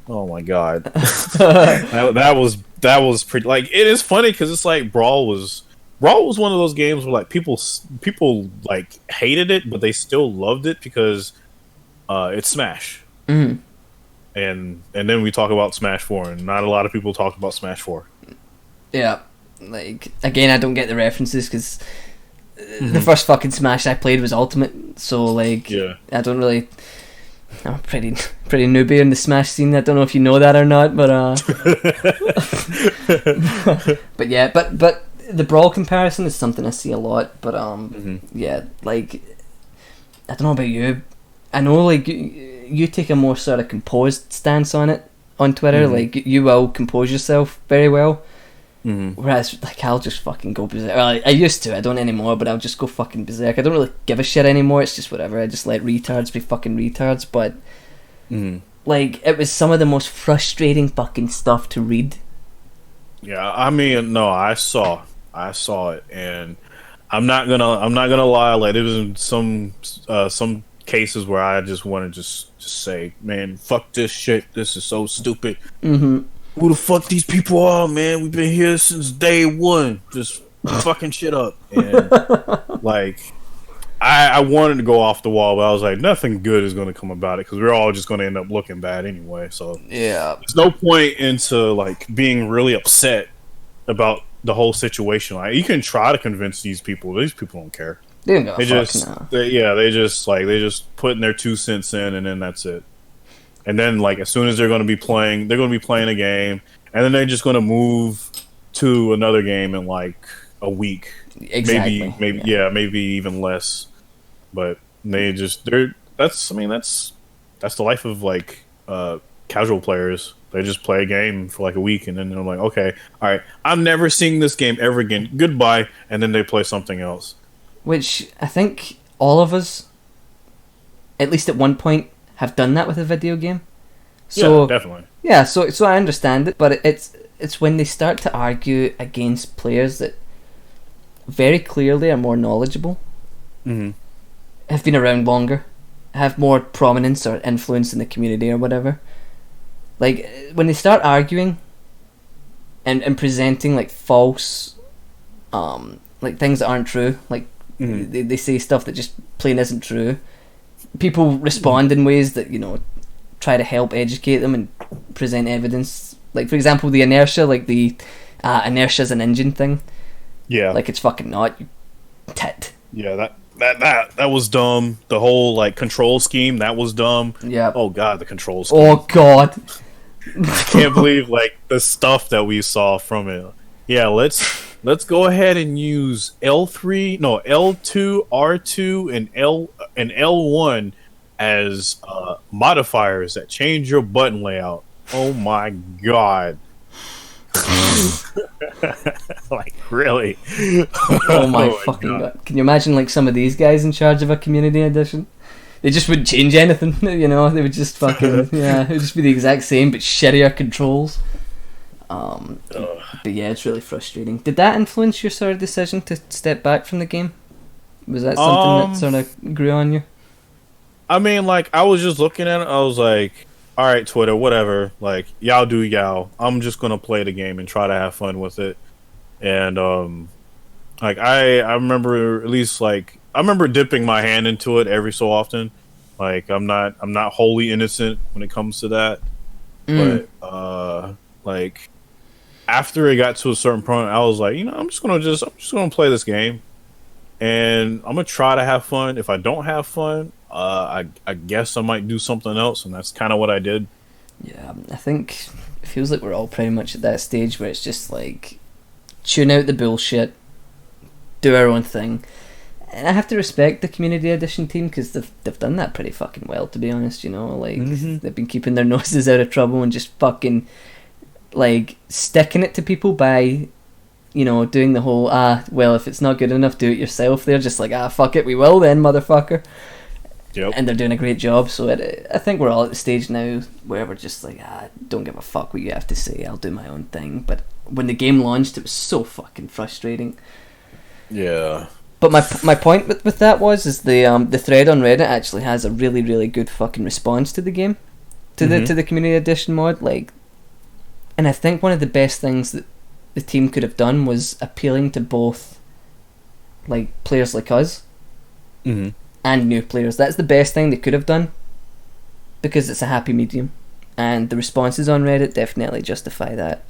Oh my God, that was pretty. Like it is funny because it's like Brawl was one of those games where like people like hated it, but they still loved it because it's Smash. Mm-hmm. And then we talk about Smash 4, and not a lot of people talk about Smash 4. Yeah, like again, I don't get the references because the first fucking Smash I played was Ultimate, so like I don't really. I'm pretty newbie in the Smash scene. I don't know if you know that or not, but but yeah, but the Brawl comparison is something I see a lot. But yeah, like I don't know about you. I know like you take a more sort of composed stance on it on Twitter. Like you will compose yourself very well. Whereas, like, I'll just fucking go berserk. Well, I used to, I don't anymore, but I'll just go fucking berserk. I don't really give a shit anymore, it's just whatever. I just let retards be fucking retards, but, like, it was some of the most frustrating fucking stuff to read. Yeah, I mean, no, I saw it, and I'm not gonna lie, like, there was some cases where I just want to just say, man, fuck this shit, this is so stupid. Who the fuck these people are, man? We've been here since day one, just fucking shit up. And like, I wanted to go off the wall, but I was like, nothing good is going to come about it because we're all just going to end up looking bad anyway. So yeah, there's no point into like being really upset about the whole situation. Like, you can try to convince these people. These people don't care. They don't They just putting their 2 cents in, and then that's it. And then, like, as soon as they're going to be playing a game, and then they're just going to move to another game in like a week, exactly. maybe even less. But that's the life of like casual players. They just play a game for like a week, and then they're like, okay, all right, I'm never seeing this game ever again. Goodbye, and then they play something else. Which I think all of us, at least at one point, have done that with a video game. So yeah, definitely. Yeah, so I understand it, but it's when they start to argue against players that very clearly are more knowledgeable, have been around longer, have more prominence or influence in the community or whatever. Like when they start arguing and presenting like false, like things that aren't true, like they say stuff that just plain isn't true. People respond in ways that, you know, try to help educate them and present evidence. Like, for example, the inertia, like the inertia's an engine thing. Yeah. Like, it's fucking not, you tit. Yeah, that was dumb. The whole, like, control scheme, that was dumb. Yeah. Oh, God, the control scheme. Oh, God. I can't believe, like, the stuff that we saw from it. Yeah, let's go ahead and use L2, R2, and L1 as modifiers that change your button layout. Oh my God. Like, really? Oh my fucking God. Can you imagine, like, some of these guys in charge of a community edition? They just wouldn't change anything, you know? They would just fucking, yeah, it would just be the exact same, but shittier controls. But yeah, it's really frustrating. Did that influence your sort of decision to step back from the game? Was that something that sort of grew on you? I mean, like, I was just looking at it, I was like, alright, Twitter, whatever, like, y'all do y'all. I'm just gonna play the game and try to have fun with it. And, like, I remember at least, like, I remember dipping my hand into it every so often. Like, I'm not wholly innocent when it comes to that. But, like, after it got to a certain point, I was like, I'm just gonna play this game, and I'm gonna try to have fun. If I don't have fun, I guess I might do something else, and that's kind of what I did. Yeah, I think it feels like we're all pretty much at that stage where it's just like tune out the bullshit, do our own thing. And I have to respect the community edition team because they've done that pretty fucking well, to be honest. They've been keeping their noses out of trouble and just fucking like sticking it to people by doing the whole well, if it's not good enough, do it yourself. They're just like, fuck it, we will then, motherfucker. Yep. And they're doing a great job. So I think we're all at the stage now where we're just like, don't give a fuck what you have to say, I'll do my own thing. But when the game launched, it was so fucking frustrating. Yeah. But my point with that is the thread on Reddit actually has a really, really good fucking response to the game, to the community edition mod. Like, and I think one of the best things that the team could have done was appealing to both, like, players like us, and new players. That's the best thing they could have done, because it's a happy medium, and the responses on Reddit definitely justify that.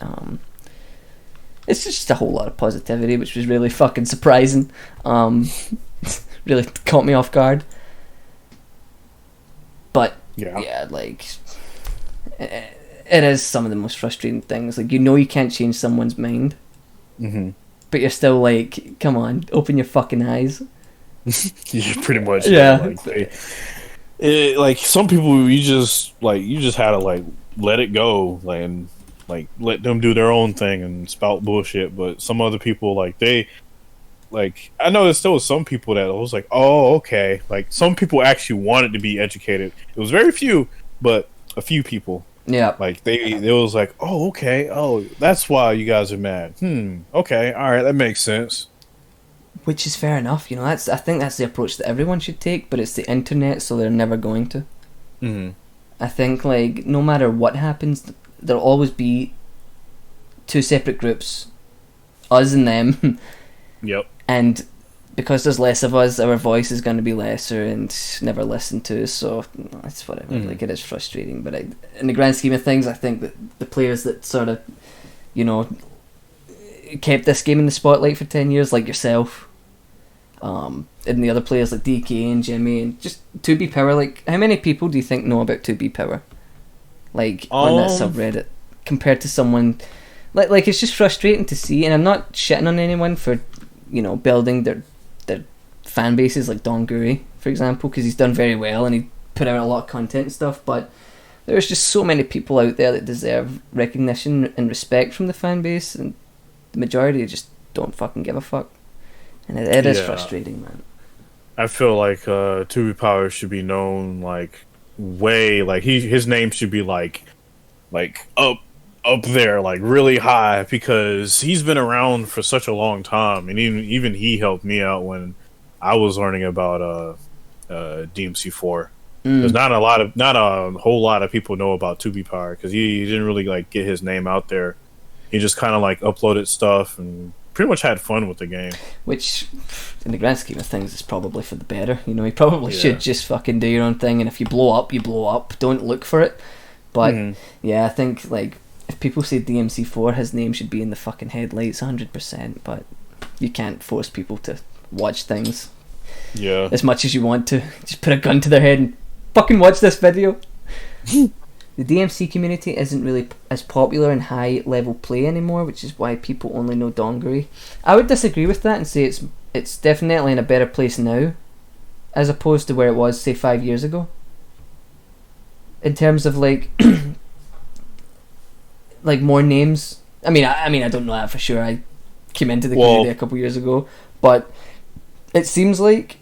It's just a whole lot of positivity, which was really fucking surprising. Really caught me off guard. But yeah, like, it is some of the most frustrating things. Like, you can't change someone's mind, but you're still like, come on, open your fucking eyes. Yeah, pretty much. Yeah. Like some people, you just had to like let it go, and like let them do their own thing and spout bullshit. But some other people, like I know there still was some people that was like, oh, okay. Like some people actually wanted to be educated. It was very few, but a few people. Yeah. Like they was like, oh, okay. Oh, that's why you guys are mad. Okay. All right. That makes sense. Which is fair enough. I think that's the approach that everyone should take, but it's the internet, so they're never going to. I think, like, no matter what happens, there'll always be two separate groups, us and them. Yep. And because there's less of us, our voice is going to be lesser and never listened to, so it's whatever. Like, it is frustrating, but in the grand scheme of things, I think that the players that sort of, kept this game in the spotlight for 10 years, like yourself, and the other players like DK and Jimmy, and just 2B Power, like, how many people do you think know about 2B Power? Like, on that subreddit, compared to someone... Like, it's just frustrating to see, and I'm not shitting on anyone for, building their fan bases, like Don Guri, for example, because he's done very well, and he put out a lot of content and stuff, but there's just so many people out there that deserve recognition and respect from the fan base, and the majority just don't fucking give a fuck. And it is frustrating, man. I feel like 2B Power should be known like way, like his name should be like up there, like really high, because he's been around for such a long time, and even he helped me out when I was learning about DMC4. There's not a whole lot of people know about 2B Power, because he didn't really like get his name out there. He just kind of like uploaded stuff and pretty much had fun with the game. Which, in the grand scheme of things, is probably for the better. You probably should just fucking do your own thing, and if you blow up, you blow up. Don't look for it. But yeah, I think, like, if people say DMC4, his name should be in the fucking headlights 100%, but you can't force people to watch things as much as you want to. Just put a gun to their head and fucking watch this video. The DMC community isn't really as popular in high level play anymore, which is why people only know Dongari. I would disagree with that and say it's definitely in a better place now, as opposed to where it was, say, 5 years ago. In terms of like like more names. I mean I don't know that for sure. I came into the community a couple years ago, but it seems like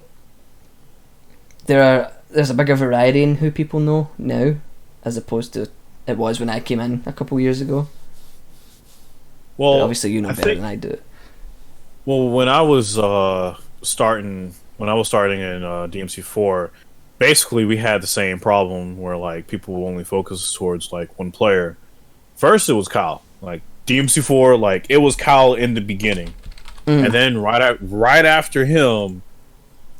there's a bigger variety in who people know now, as opposed to it was when I came in a couple years ago. Well, but obviously you know better than I do. Well, when I was starting in DMC4, basically we had the same problem where like people only focus towards like one player. First, it was Kyle. Like DMC4, like it was Kyle in the beginning, and then right after him,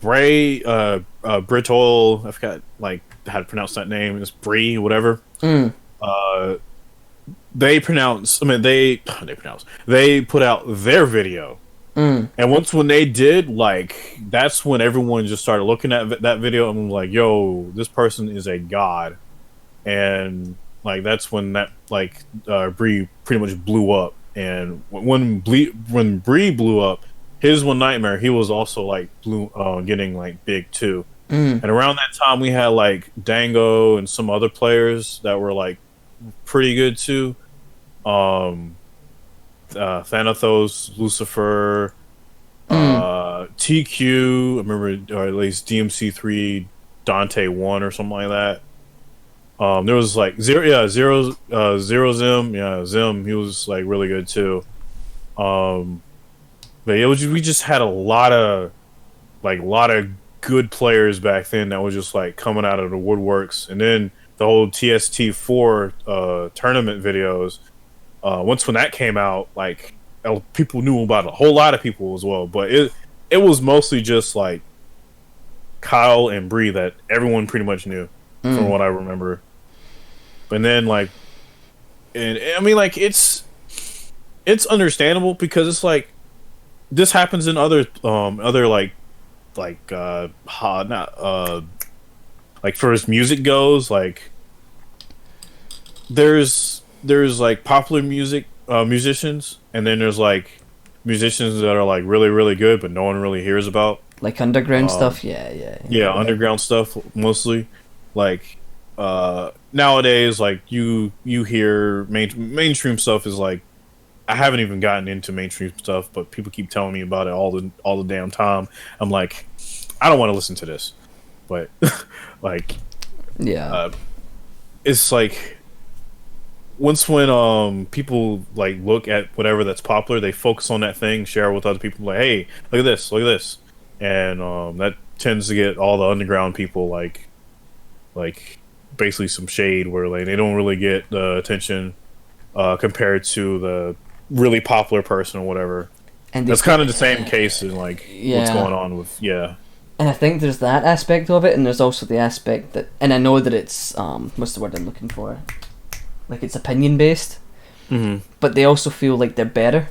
Bray, Britol, I forgot like how to pronounce that name. It's Bree, whatever. they pronounce. I mean, they pronounce. They put out their video, and once when they did, like, that's when everyone just started looking at that video and was like, "Yo, this person is a god," and like that's when that like Bree pretty much blew up. And when Bree blew up, his One Nightmare, he was also like getting like big too. And around that time, we had like Dango and some other players that were like pretty good too. Thanatos, Lucifer, TQ. I remember, or at least DMC3, Dante 1 or something like that. There was like Zero Zim, Zim. He was like really good too. But it was we just had a lot of good players back then that was just like coming out of the woodworks, and then the whole TST4 tournament videos. Once when that came out, like people knew about it. A whole lot of people as well, but it was mostly just like Kyle and Bree that everyone pretty much knew from what I remember. And then like, and I mean like it's understandable because it's like this happens in other like for as music goes, like there's like popular musicians, and then there's like musicians that are like really really good but no one really hears about, like underground stuff. Yeah, underground stuff mostly. Like nowadays, like you hear mainstream stuff is like, I haven't even gotten into mainstream stuff, but people keep telling me about it all the damn time. I'm like, I don't want to listen to this, but like, it's like once when people like look at whatever that's popular, they focus on that thing, share it with other people, like, hey, look at this, and that tends to get all the underground people like basically some shade where like they don't really get the attention compared to the really popular person or whatever. And that's kind of the same case in like what's going on with And I think there's that aspect of it, and there's also the aspect that, and I know that it's what's the word I'm looking for? Like it's opinion based, but they also feel like they're better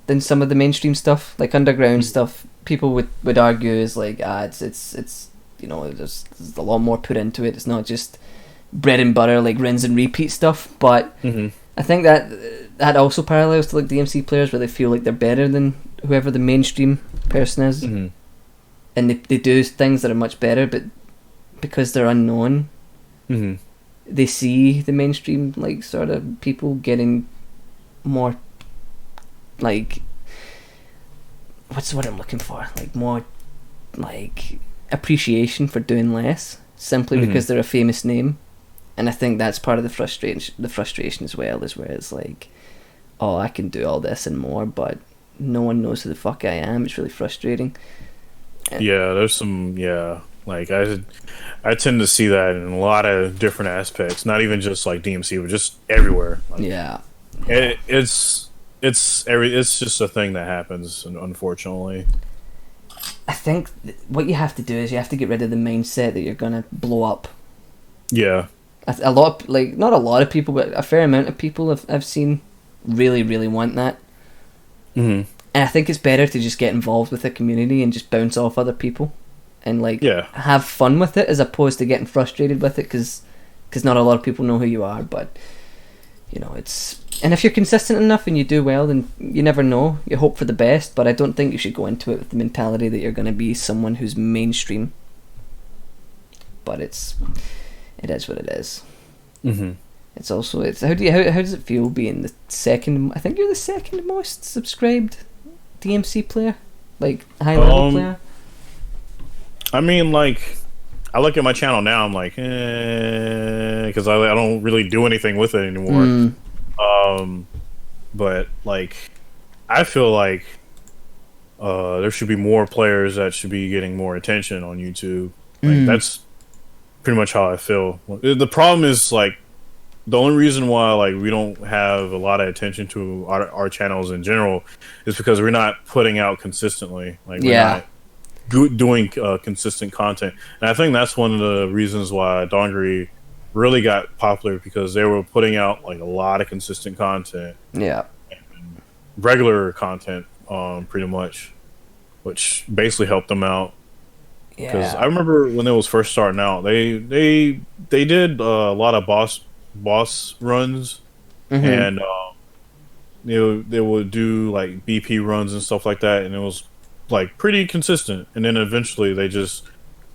than some of the mainstream stuff, like underground stuff. People would argue is like it's you know, there's a lot more put into it. It's not just bread and butter like rinse and repeat stuff. But I think that also parallels to like DMC players where they feel like they're better than whoever the mainstream person is, and they do things that are much better, but because they're unknown, they see the mainstream like sort of people getting more like, what's the word I'm looking for? Like more like appreciation for doing less simply because they're a famous name. And I think that's part of the frustration as well, is where it's like, oh, I can do all this and more, but no one knows who the fuck I am. It's really frustrating. Yeah, there's some like I tend to see that in a lot of different aspects, not even just like DMC, but just everywhere. Like, it's just a thing that happens, unfortunately. I think what you have to do is you have to get rid of the mindset that you're gonna blow up. Yeah. A lot of, like, not a lot of people, but a fair amount of people I've seen really, really want that. And I think it's better to just get involved with the community and just bounce off other people and like have fun with it, as opposed to getting frustrated with it because not a lot of people know who you are. But you know, and if you're consistent enough and you do well, then you never know. You hope for the best, but I don't think you should go into it with the mentality that you're going to be someone who's mainstream. But it is what it is. It's also how does it feel being the second? I think you're the second most subscribed DMC player, like high level player. I mean, like, I look at my channel now, I'm like, because I don't really do anything with it anymore. But like, I feel like there should be more players that should be getting more attention on YouTube. Like, that's pretty much how I feel. The problem is like, the only reason why like we don't have a lot of attention to our channels in general is because we're not putting out consistently. Like, we're not doing consistent content, and I think that's one of the reasons why Dongri really got popular because they were putting out like a lot of consistent content, Yeah. regular content, pretty much, which basically helped them out. Because I Yeah. remember when it was first starting out, they did a lot of boss runs, Mhm. and they would do like BP runs and stuff like that, and it was like pretty consistent. And then eventually they just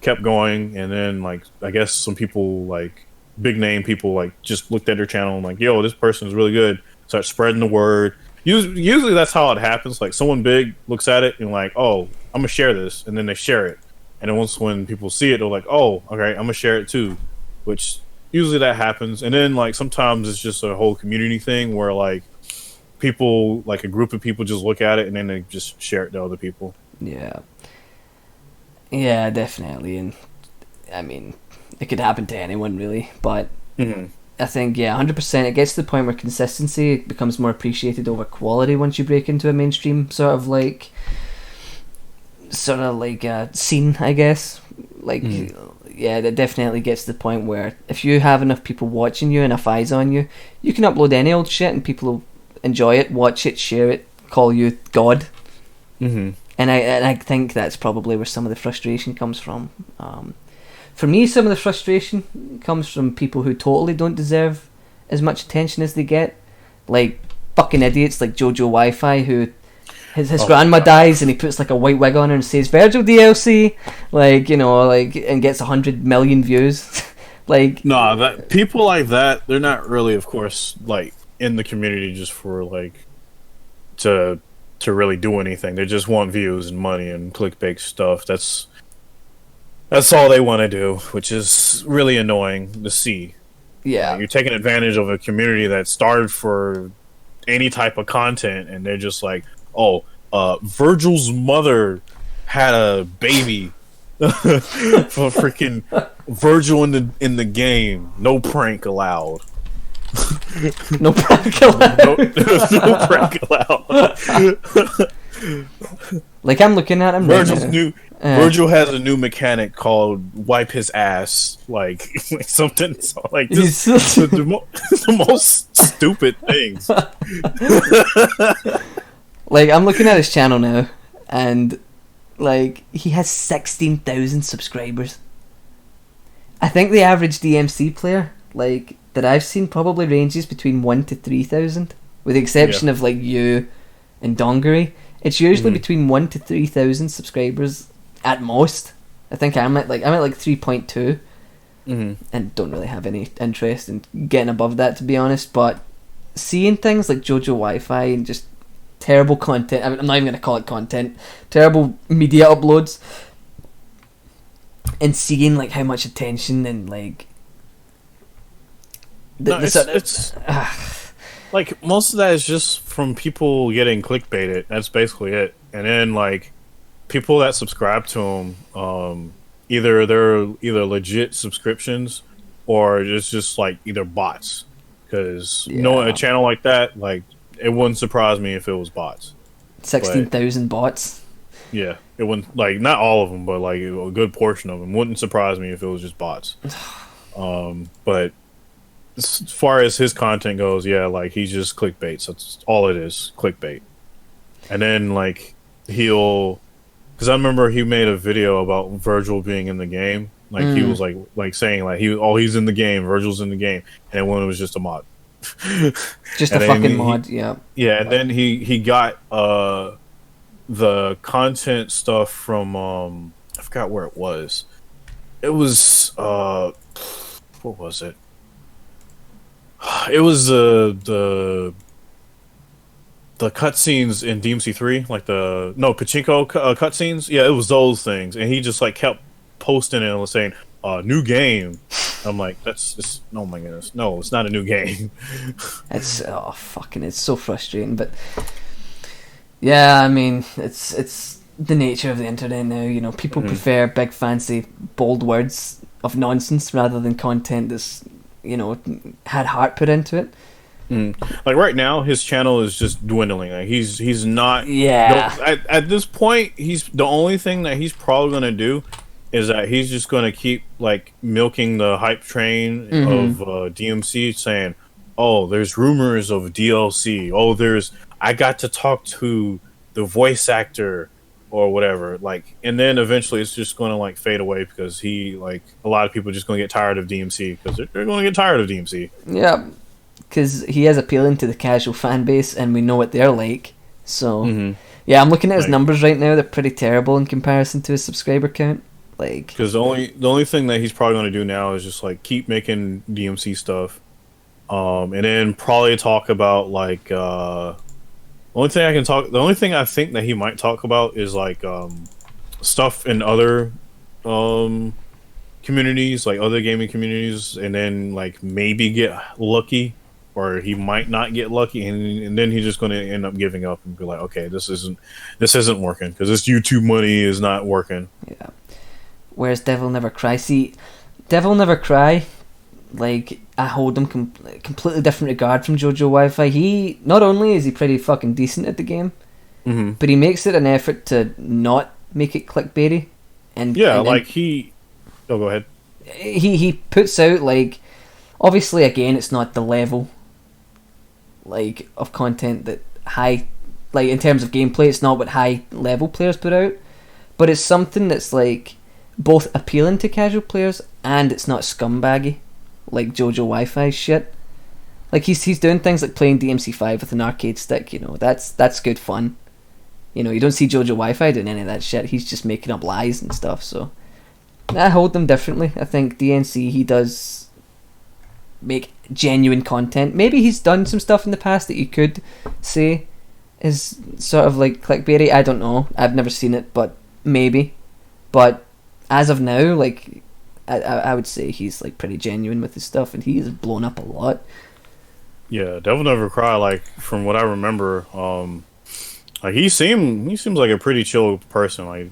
kept going, and then like I guess some people like big name people like just looked at their channel and like, yo, this person is really good. Start spreading the word. Usually that's how it happens. Like someone big looks at it and like, oh, I'm gonna share this, and then they share it. And then once when people see it, they're like, oh, okay, I'm gonna share it too. Which usually that happens. And then like sometimes it's just a whole community thing where like people, like a group of people, just look at it and then they just share it to other people. Yeah. Yeah, definitely. And I mean, it could happen to anyone really, but Mm-hmm. I think, yeah, 100%. It gets to the point where consistency becomes more appreciated over quality once you break into a mainstream scene, I guess. Like, yeah, that definitely gets to the point where if you have enough people watching you, enough eyes on you, you can upload any old shit and people will enjoy it, watch it, share it, call you God. Mm-hmm. And I think that's probably where some of the frustration comes from. For me, some of the frustration comes from people who totally don't deserve as much attention as they get, like fucking idiots like Jojo Wi-Fi, who his grandma dies and he puts like a white wig on her and says Virgil DLC, like, you know, like, and gets 100 million views. Like, No, that people like that, they're not really, of course, like in the community just for like to really do anything. They just want views and money and clickbait stuff. That's all they want to do, which is really annoying to see. yeah, You're taking advantage of a community that started for any type of content, and they're just like, "Oh, Virgil's mother had a baby for freaking Virgil in the game. No prank allowed. no prank allowed. No prank allowed." Like, I'm looking at him right Virgil's now. new. Virgil has a new mechanic called "Wipe His Ass," like, like something so, like this. He's The most stupid things. like, I'm looking at his channel now, and like, he has 16,000 subscribers. I think the average DMC player, like, that I've seen probably ranges between 1 to 3,000, with the exception of like you and Dongery. It's usually between 1 to 3,000 subscribers at most. I think I'm at like 3.2, and don't really have any interest in getting above that, to be honest. But seeing things like Jojo Wi-Fi and just terrible content, I mean, I'm not even going to call it content, terrible media uploads, and seeing like how much attention and like It's like most of that is just from people getting clickbaited. That's basically it. And then like people that subscribe to them, either they're either legit subscriptions or it's just like either bots. Because a channel like that, like, it wouldn't surprise me if it was bots. 16,000 bots. Yeah, it wouldn't, like, not all of them, but like a good portion of them wouldn't surprise me if it was just bots. But as far as his content goes, yeah, like, he's just clickbait. So that's all it is, clickbait. And then like because I remember he made a video about Virgil being in the game. Like he was like saying like he's in the game, Virgil's in the game, and when it was just a mod. Just a fucking mod, yeah. Yeah, and then he got the content stuff from I forgot where it was. It was what was it? It was the cutscenes in DMC3, like Pachinko cutscenes. Yeah, it was those things, and he just like kept posting it and was saying, "New game." I'm like, that's just, oh my goodness, no, it's not a new game. It's it's so frustrating, but yeah, I mean, it's the nature of the internet now. You know, people prefer big fancy bold words of nonsense rather than content that's, you know, had heart put into it. Like right now, his channel is just dwindling. Like he's not. Yeah. At this point, he's the only thing that he's probably gonna do is that he's just going to keep like milking the hype train of DMC, saying, "Oh, there's rumors of DLC. Oh, I got to talk to the voice actor or whatever." Like, and then eventually it's just going to like fade away because a lot of people are just going to get tired of DMC because they're going to get tired of DMC. Yeah, because he is appealing to the casual fan base, and we know what they're like. So, yeah, I'm looking at his numbers right now. They're pretty terrible in comparison to his subscriber count. Like, because the only thing that he's probably going to do now is just like keep making DMC stuff, and then probably talk about like the only thing I think that he might talk about is like stuff in other communities, like other gaming communities, and then like maybe get lucky, or he might not get lucky, and then he's just going to end up giving up and be like, okay, this isn't working because this YouTube money is not working. yeah. Whereas Devil Never Cry, see, Devil Never Cry, like, I hold him completely different regard from Jojo Wi-Fi. He, not only is he pretty fucking decent at the game, but he makes it an effort to not make it clickbaity. And yeah, oh, go ahead. He puts out, like, obviously, again, it's not the level, like, of content that high, like, in terms of gameplay, it's not what high level players put out, but it's something that's, like, both appealing to casual players and it's not scumbaggy like Jojo Wi-Fi shit. Like, he's doing things like playing DMC5 with an arcade stick, you know, that's good fun. You know, you don't see Jojo Wi-Fi doing any of that shit. He's just making up lies and stuff. So I hold them differently. I think DNC, he does make genuine content. Maybe he's done some stuff in the past that you could say is sort of like clickbaity. I don't know, I've never seen it, but maybe. But as of now, like, I would say he's like pretty genuine with his stuff, and he's blown up a lot. Yeah, Devil Never Cry, like, from what I remember, like, he seems like a pretty chill person. Like,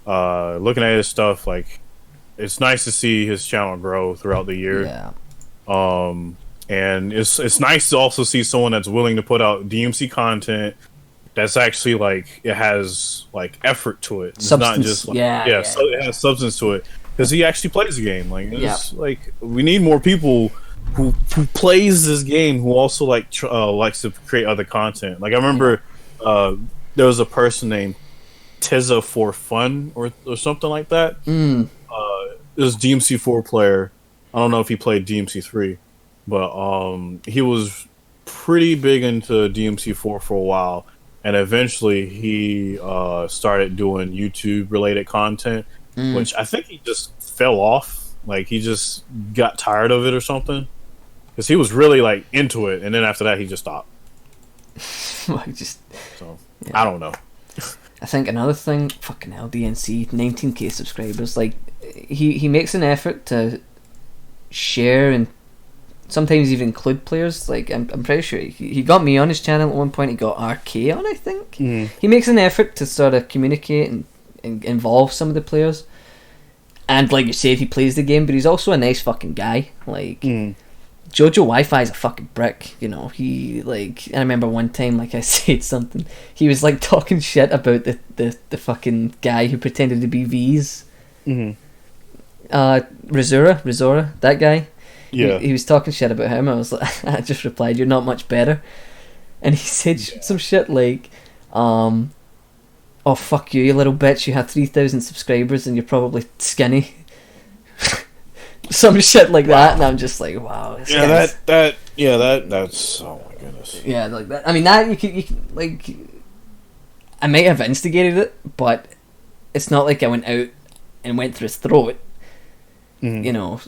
looking at his stuff, like, it's nice to see his channel grow throughout the year. Yeah. And it's nice to also see someone that's willing to put out DMC content that's actually like, it has like effort to it. It's substance. Not just like, so it has substance to it because he actually plays the game. Like, like, we need more people who plays this game who also like likes to create other content. Like, I remember there was a person named Teza for Fun or something like that. It was DMC4 player. I don't know if he played DMC3, but he was pretty big into DMC4 for a while. And eventually he started doing YouTube related content, which I think he just fell off. Like, he just got tired of it or something. Because he was really like into it, and then after that he just stopped. I don't know. I think another thing, fucking hell, DNC, 19k subscribers. Like, he makes an effort to share and sometimes even include players. Like, I'm pretty sure he got me on his channel at one point. He got RK on, I think. He makes an effort to sort of communicate and involve some of the players. And like you said, he plays the game, but he's also a nice fucking guy. Like, Jojo Wi-Fi is a fucking brick, you know. He, like, I remember one time, like, I said something, he was like talking shit about the fucking guy who pretended to be V's. Rizura, that guy. Yeah. He was talking shit about him. I was like, I just replied, "You're not much better." And he said some shit like, "Oh, fuck you, you little bitch! You have 3,000 subscribers and you're probably skinny." Some shit like that, and I'm just like, wow. That's oh my goodness. Yeah, like that. I mean, that you can like, I might have instigated it, but it's not like I went out and went through his throat. You know.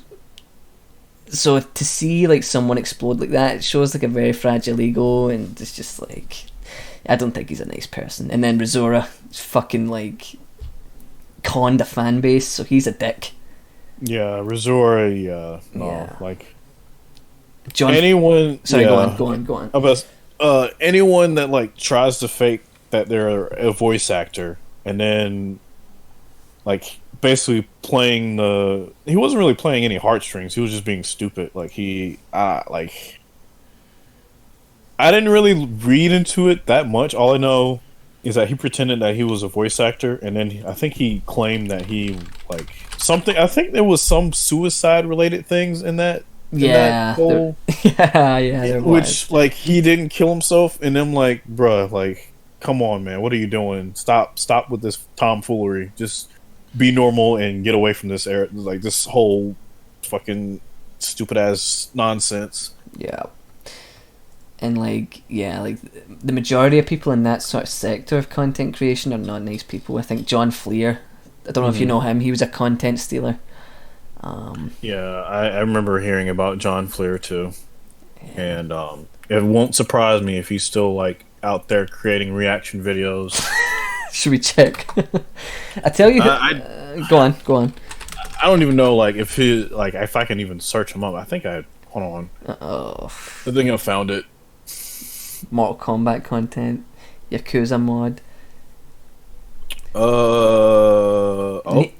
So to see like someone explode like that, it shows like a very fragile ego, and it's just like, I don't think he's a nice person. And then Rizura fucking like conned a fan base, so he's a dick. Yeah, Rizura, no, like John. Anyone. Sorry, go on. Anyone that like tries to fake that they're a voice actor and then like basically playing he wasn't really playing any heartstrings. He was just being stupid. Like, I didn't really read into it that much. All I know is that he pretended that he was a voice actor, and then I think he claimed that he like something. I think there was some suicide related things in that. Yeah, Whole, yeah, there was. which like he didn't kill himself, and I'm like, bruh, like, come on, man, what are you doing? Stop with this tomfoolery. Just be normal and get away from this era, like this whole fucking stupid ass nonsense. Yeah. And like, yeah, like the majority of people in that sort of sector of content creation are not nice people. I think John Fleer, I don't know if you know him, he was a content stealer. Yeah, I remember hearing about John Fleer too, and it won't surprise me if he's still like out there creating reaction videos. Should we check? I tell you, go on. I don't even know like if he like if I can even search him up. I think I hold on. Oh, I think I found it. Mortal Kombat content, Yakuza mod.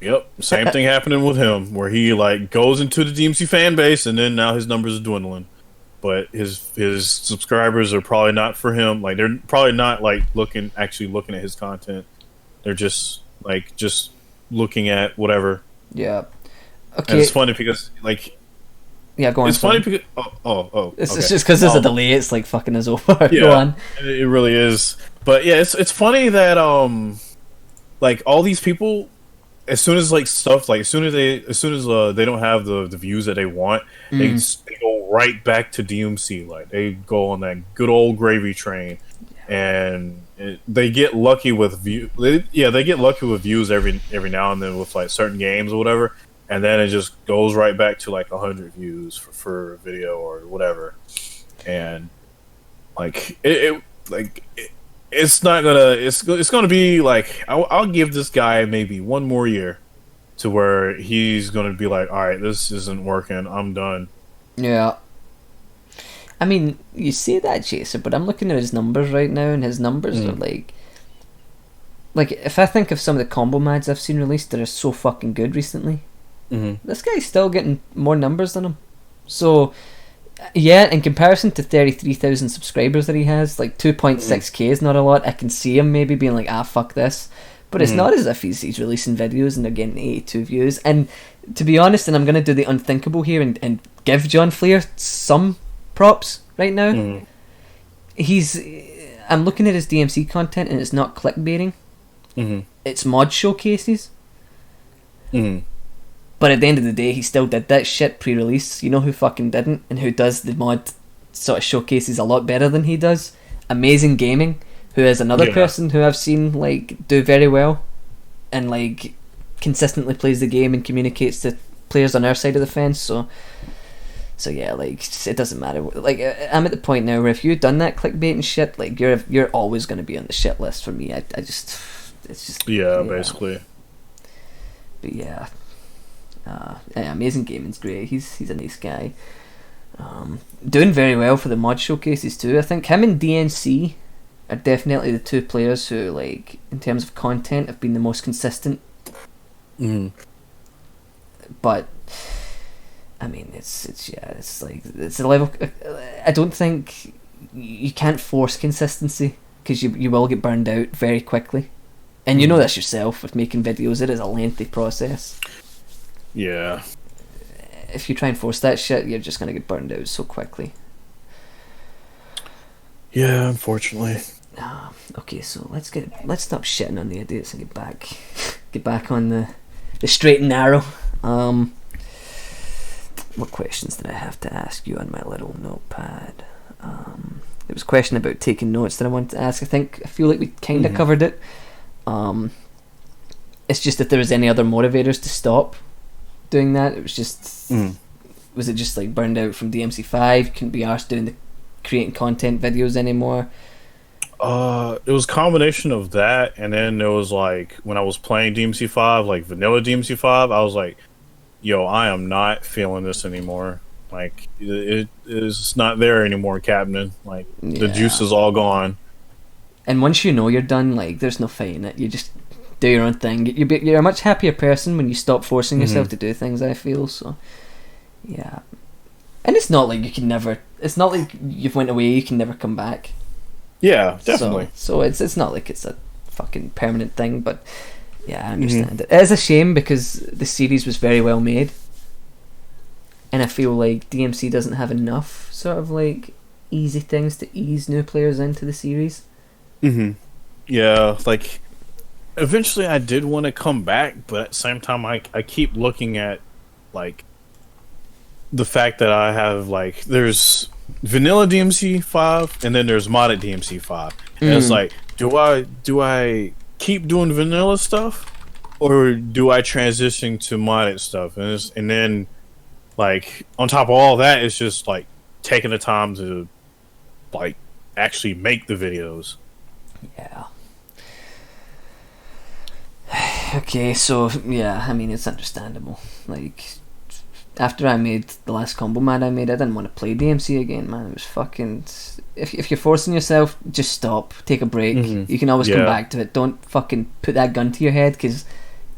Yep, same thing happening with him, where he like goes into the DMC fan base, and then now his numbers are dwindling. But his subscribers are probably not for him. Like they're probably not like looking at his content. They're just looking at whatever. Yeah. Okay. And it's funny because like. Yeah, go on. It's funny because it's okay. just because there's a delay. It's like fucking us over. Yeah, Go on. It really is. But yeah, it's funny that like all these people, as soon as like stuff like as soon as they don't have the views that they want, they go right back to DMC. Like they go on that good old gravy train, and they get lucky with view. They get lucky with views every now and then with like certain games or whatever. And then it just goes right back to like 100 views for a video or whatever, and like it's not gonna it's gonna be like I'll give this guy maybe one more year to where he's gonna be like, all right, this isn't working, I'm done. Yeah. I mean, you say that, Chaser, but I'm looking at his numbers right now, and his numbers are like if I think of some of the combo mads I've seen released that are so fucking good recently. This guy's still getting more numbers than him. So, yeah, in comparison to 33,000 subscribers that he has, like 2.6k is not a lot. I can see him maybe being like, fuck this. But it's not as if he's releasing videos and they're getting 82 views. And to be honest, and I'm going to do the unthinkable here and give John Fleer some props right now. I'm looking at his DMC content and it's not clickbaiting. It's mod showcases. But at the end of the day, he still did that shit pre-release. You know who fucking didn't, and who does the mod sort of showcases a lot better than he does? Amazing Gaming, who is another person who I've seen like do very well, and like consistently plays the game and communicates to players on our side of the fence. So yeah, like it doesn't matter. Like I'm at the point now where if you've done that clickbait and shit, like you're always going to be on the shit list for me. It's just basically. But yeah. Amazing Gaming's great. He's a nice guy. Doing very well for the mod showcases too. I think him and DNC are definitely the two players who, like, in terms of content, have been the most consistent. But I mean, it's a level. I don't think you can't force consistency because you will get burned out very quickly, and you know this yourself with making videos. It is a lengthy process. Yeah. If you try and force that shit, you're just gonna get burned out so quickly. Yeah, unfortunately. Okay, so let's stop shitting on the idiots and get back on the straight and narrow. What questions did I have to ask you on my little notepad? There was a question about taking notes that I wanted to ask. I feel like we kind of covered it. It's just if there was any other motivators to stop doing that. It was just was it just like burned out from DMC5, couldn't be arsed doing the creating content videos anymore? It was a combination of that, and then there was like when I was playing DMC5, like vanilla DMC5, I was like, yo, I am not feeling this anymore. Like it is not there anymore, Captain. Like the juice is all gone. And once you know you're done, like there's no fighting it. You just do your own thing. You're a much happier person when you stop forcing yourself to do things, I feel. So yeah. And it's not like you can never, it's not like you've went away, you can never come back. Yeah, definitely. So it's not like it's a fucking permanent thing, but yeah, I understand it. It is a shame because the series was very well made, and I feel like DMC doesn't have enough sort of like easy things to ease new players into the series. Yeah, like eventually I did want to come back, but at the same time I keep looking at like the fact that I have like there's vanilla DMC 5 and then there's modded DMC 5. And it's like, do I keep doing vanilla stuff or do I transition to modded stuff? And then like on top of all that, it's just like taking the time to like actually make the videos. Yeah. Okay, so yeah, I mean it's understandable. Like after I made the last combo mod I didn't want to play DMC again, man. It was fucking. If you're forcing yourself, just stop, take a break. You can always come back to it. Don't fucking put that gun to your head because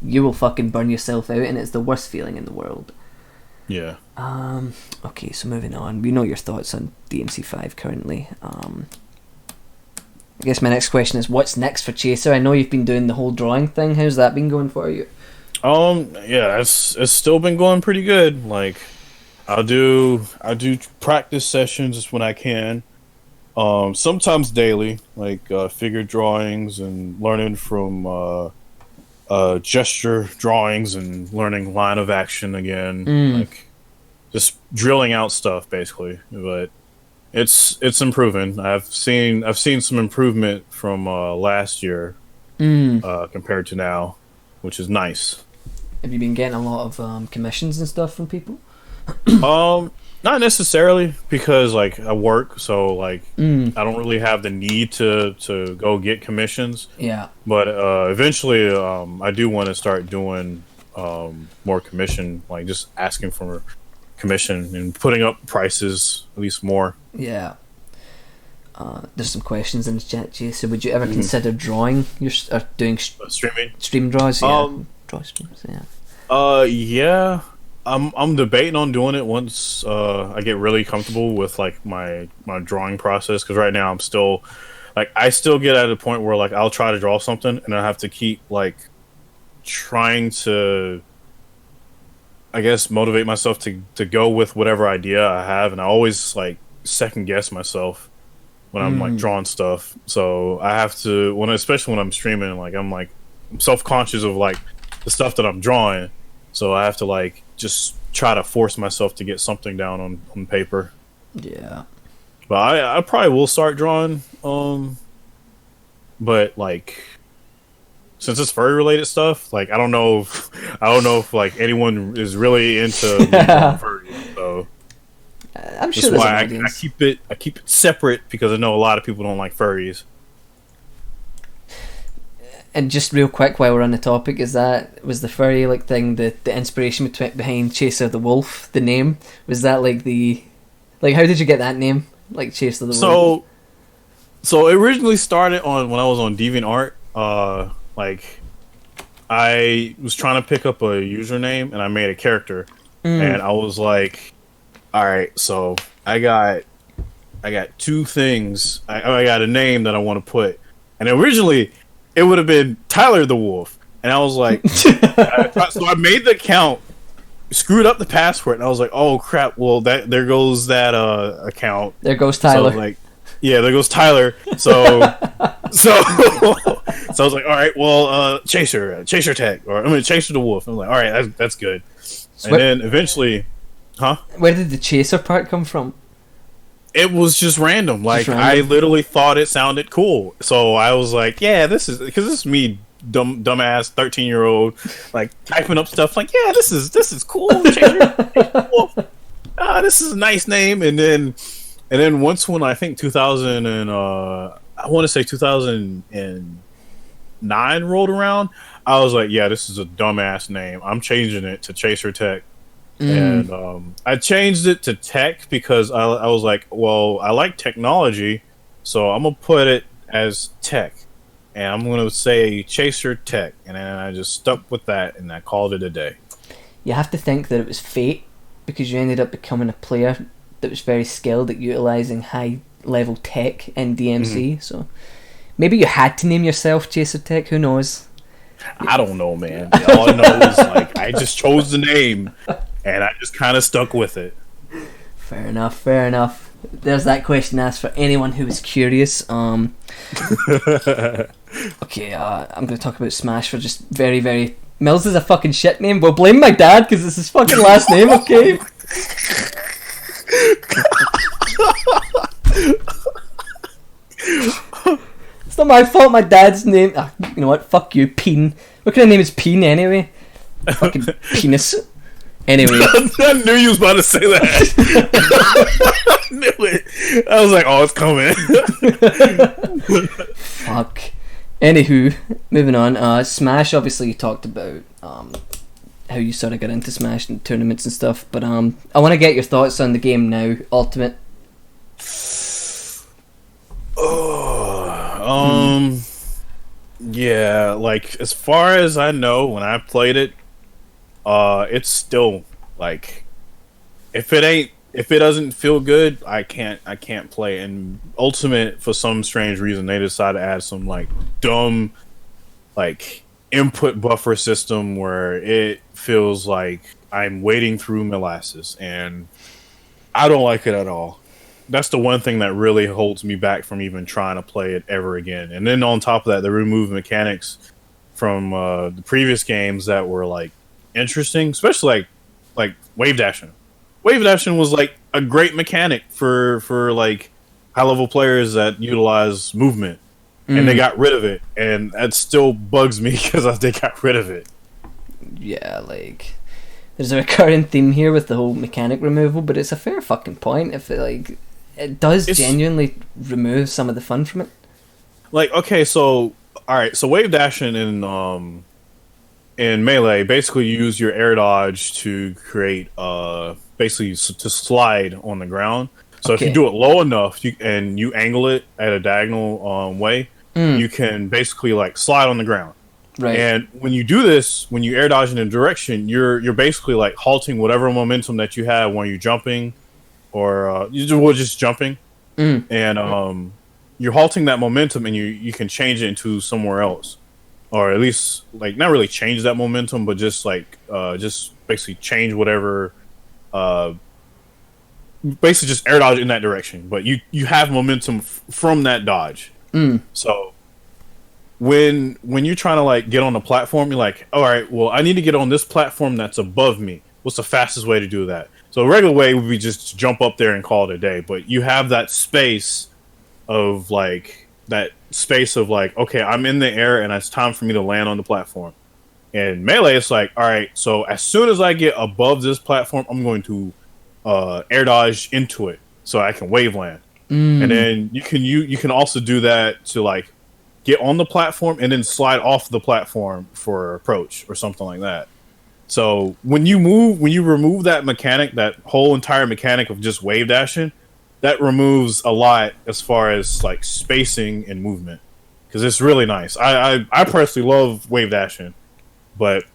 you will fucking burn yourself out, and it's the worst feeling in the world. Yeah. Okay, so moving on. We know your thoughts on DMC5 currently. I guess my next question is, what's next for Chaser? I know you've been doing the whole drawing thing. How's that been going for you? Yeah, it's still been going pretty good. Like, I do practice sessions just when I can. Sometimes daily, like figure drawings and learning from gesture drawings and learning line of action again. Like, just drilling out stuff basically. But it's improving. I've seen some improvement from last year compared to now, which is nice. Have you been getting a lot of commissions and stuff from people? Not necessarily, because like I work, so like I don't really have the need to go get commissions. Yeah. But eventually, I do want to start doing more commission, like just asking for commission and putting up prices at least more. Yeah. There's some questions in the chat, Jay. So, would you ever consider drawing or doing stream draws? Yeah. Draw streams. Yeah. Yeah. I'm debating on doing it once I get really comfortable with like my drawing process, because right now I'm still like I still get at a point where like I'll try to draw something and I have to keep like trying to, I guess, motivate myself to go with whatever idea I have, and I always like second guess myself when I'm like drawing stuff. So I have to, especially when I'm streaming, like I'm self-conscious of like the stuff that I'm drawing, so I have to like just try to force myself to get something down on paper. Yeah. But I probably will start drawing. But like, since it's furry related stuff, like I don't know if like anyone is really into drawing furry. So I'm sure that's why I keep it separate, because I know a lot of people don't like furries. And just real quick, while we're on the topic, was the furry like thing the inspiration behind Chaser the Wolf? The name, was that like how did you get that name, like Chaser the Wolf? So it originally started when I was on DeviantArt. Like I was trying to pick up a username and I made a character, and I was like, all right, so I got two things. I got a name that I want to put, and originally it would have been Tyler the Wolf, and I was like, so I made the account, screwed up the password, and I was like, oh crap, well there goes that account. There goes Tyler. So like, yeah, there goes Tyler. So so I was like, all right, well, ChaserTech, or Chaser the Wolf. I'm like, all right, that's good. So and then eventually, where did the Chaser part come from? It was just random. Like, I literally thought it sounded cool, so I was like, yeah, this is me, dumbass 13-year-old, like typing up stuff like, yeah, this is cool. Chaser Wolf. This is a nice name. And then once, when I think 2000 and I want to say 2009 rolled around, I was like, yeah, this is a dumbass name. I'm changing it to ChaserTech. And I changed it to tech because I was like, well, I like technology, so I'm gonna put it as tech, and I'm gonna say ChaserTech, and then I just stuck with that, and I called it a day. You have to think that it was fate, because you ended up becoming a player that was very skilled at utilizing high level tech in DMC. So Maybe you had to name yourself ChaserTech. Who knows? I don't know, man. All I know is like I just chose the name, and I just kind of stuck with it. Fair enough. Fair enough. There's that question asked for anyone who was curious. Okay, I'm going to talk about Smash for just very, very... Millz is a fucking shit name. Well, blame my dad because it's his fucking last name, okay? It's not my fault my dad's name... you know what? Fuck you, Peen. What kind of name is Peen anyway? Fucking penis. Anyway. I knew you was about to say that. I knew it. I was like, oh, it's coming. Fuck. Anywho, moving on. Smash, obviously you talked about how you sort of got into Smash and tournaments and stuff, but I want to get your thoughts on the game now, Ultimate. Yeah, like as far as I know, when I played it, it's still like if it doesn't feel good, I can't play. And Ultimate, for some strange reason, they decided to add some like dumb like input buffer system where it feels like I'm wading through molasses, and I don't like it at all. That's the one thing that really holds me back from even trying to play it ever again. And then on top of that, they removed mechanics from the previous games that were like interesting, especially like wave dashing. Wave dashing was like a great mechanic for like high level players that utilize movement, and they got rid of it, and that still bugs me because they got rid of it. Yeah, like there's a recurring theme here with the whole mechanic removal, but it's a fair fucking point if it does genuinely remove some of the fun from it. Like, okay, so all right, so wave dashing in Melee, basically you use your air dodge to create basically to slide on the ground. So if you do it low enough, and you angle it at a diagonal way, you can basically like slide on the ground. Right. And when you do this, when you air dodge in a direction, you're basically like halting whatever momentum that you have when you're jumping, or you're just jumping, and you're halting that momentum, and you can change it into somewhere else, or at least like not really change that momentum, but just like just basically change whatever. Basically, just air dodge in that direction, but you have momentum from that dodge. So when you're trying to like get on the platform, you're like, all right, well, I need to get on this platform that's above me. What's the fastest way to do that? So a regular way would be just to jump up there and call it a day. But you have that space of like okay, I'm in the air and it's time for me to land on the platform. And Melee, it's like, all right, so as soon as I get above this platform, I'm going to air dodge into it so I can wave land. And then you can also do that to like get on the platform and then slide off the platform for approach or something like that. So when you remove that mechanic, that whole entire mechanic of just wave dashing, that removes a lot as far as like spacing and movement, because it's really nice. I personally love wave dashing, but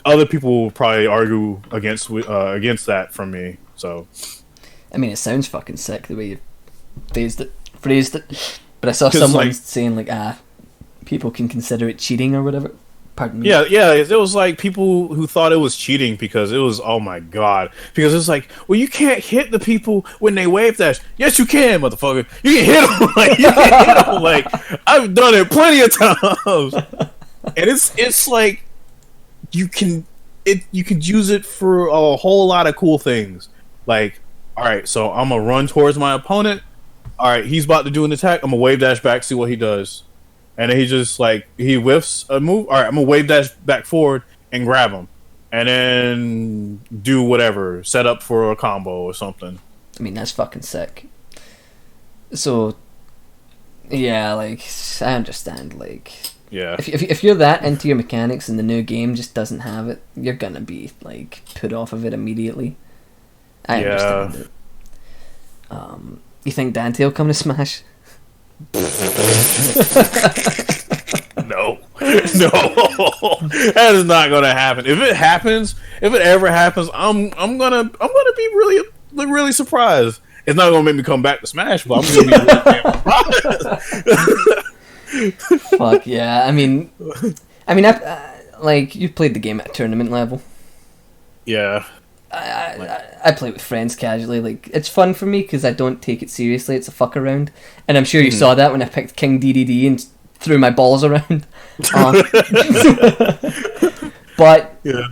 other people will probably argue against that from me. So, I mean, it sounds fucking sick the way you phrased it. But I saw someone saying like, people can consider it cheating or whatever. Pardon me. Yeah. It was like people who thought it was cheating because it was, oh my god. Because it's like, well, you can't hit the people when they wave dash. Yes, you can, motherfucker. You can hit them. Like, you can hit them. Like, I've done it plenty of times. And it's like you can use it for a whole lot of cool things. Like, all right, so I'm gonna run towards my opponent. All right, he's about to do an attack. I'm gonna wave dash back, see what he does. And then he just like he whiffs a move. All right, I'm gonna wave dash back forward and grab him, and then do whatever, set up for a combo or something. I mean, that's fucking sick. So, yeah, like I understand. Like, yeah, if you're that into your mechanics and the new game just doesn't have it, you're gonna be like put off of it immediately. I understand it. You think Dante will come to Smash? No, that is not gonna happen. If it ever happens, I'm gonna be really surprised. It's not gonna make me come back to Smash, but I'm gonna be really damn surprised. Fuck yeah. I mean, like, you played the game at a tournament level. Yeah. I play with friends casually. Like, it's fun for me because I don't take it seriously. It's a fuck around, and I'm sure you saw that when I picked King DDD and threw my balls around. But Yeah.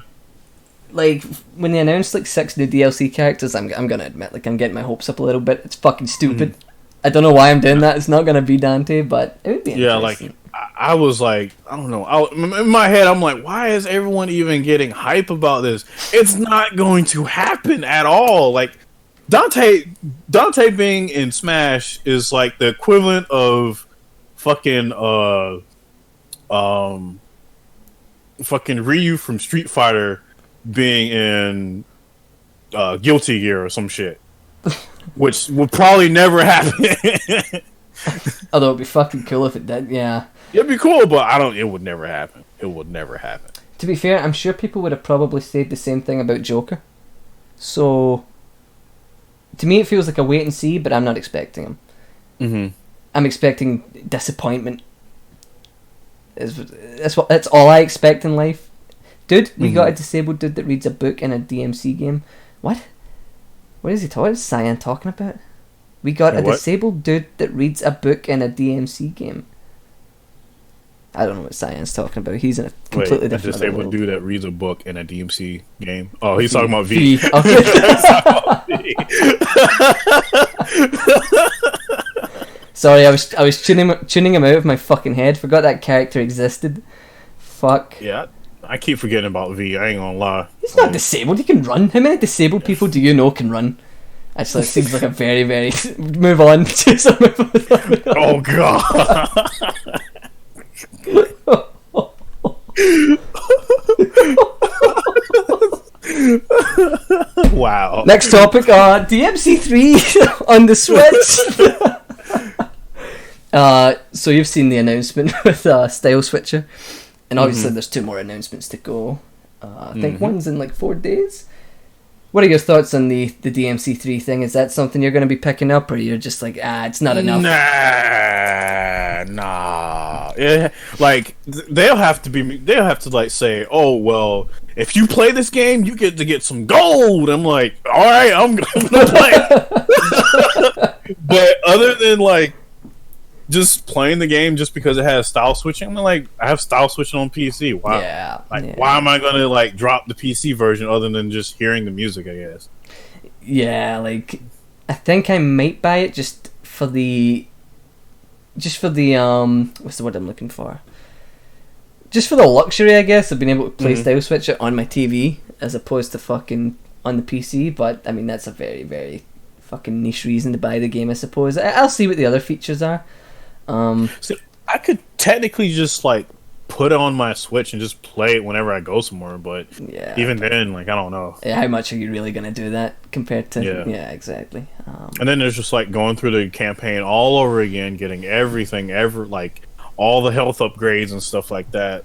like, when they announced like 6 new DLC characters, I'm gonna admit, like, I'm getting my hopes up a little bit. It's fucking stupid. I don't know why I'm doing that. It's not gonna be Dante, but it would be interesting. Like I was like, I don't know. In my head, I'm like, why is everyone even getting hype about this? It's not going to happen at all. Like Dante being in Smash is like the equivalent of fucking fucking Ryu from Street Fighter being in Guilty Gear or some shit, which will probably never happen. Although it'd be fucking cool if it did. Yeah. It'd be cool, but it would never happen. It would never happen. To be fair, I'm sure people would have probably said the same thing about Joker. So, to me, it feels like a wait and see, but I'm not expecting him. Mm-hmm. I'm expecting disappointment. That's all I expect in life. Dude, we got a disabled dude that reads a book in a DMC game. What? What is he talking? What is Cyan talking about? We got a disabled dude that reads a book in a DMC game. I don't know what Cyan's talking about. He's in a completely different disabled world. dude that reads a book in a DMC game. Oh, he's talking about V. Okay. Sorry, I was tuning him out of my fucking head. Forgot that character existed. Fuck. Yeah, I keep forgetting about V. I ain't gonna lie. He's not disabled. He can run. How many disabled people do you know can run? Actually, it seems like a very, very... Move on. Oh, God. Wow. Next topic, DMC3 on the Switch. So you've seen the announcement with Style Switcher, and obviously there's 2 more announcements to go. I think one's in like 4 days. What are your thoughts on the DMC3 thing? Is that something you're going to be picking up, or you're just like, it's not enough? Nah. Yeah, like they'll have to like say, oh well, if you play this game, you get some gold. I'm like, all right, I'm gonna play. But other than like just playing the game just because it has style switching, I'm like, I have style switching on PC. Why? Yeah. Why am I gonna like drop the PC version other than just hearing the music? I guess. Yeah, like I think I might buy it just for the what's the word I'm looking for? Just for the luxury, I guess, of being able to play Style Switcher on my TV as opposed to fucking on the PC. But I mean, that's a very, very fucking niche reason to buy the game, I suppose. I'll see what the other features are. So I could technically just like put it on my Switch and just play it whenever I go somewhere, but yeah, even then, like I don't know. Yeah, how much are you really gonna do that compared to? Yeah, exactly. And then there's just like going through the campaign all over again, getting everything like all the health upgrades and stuff like that.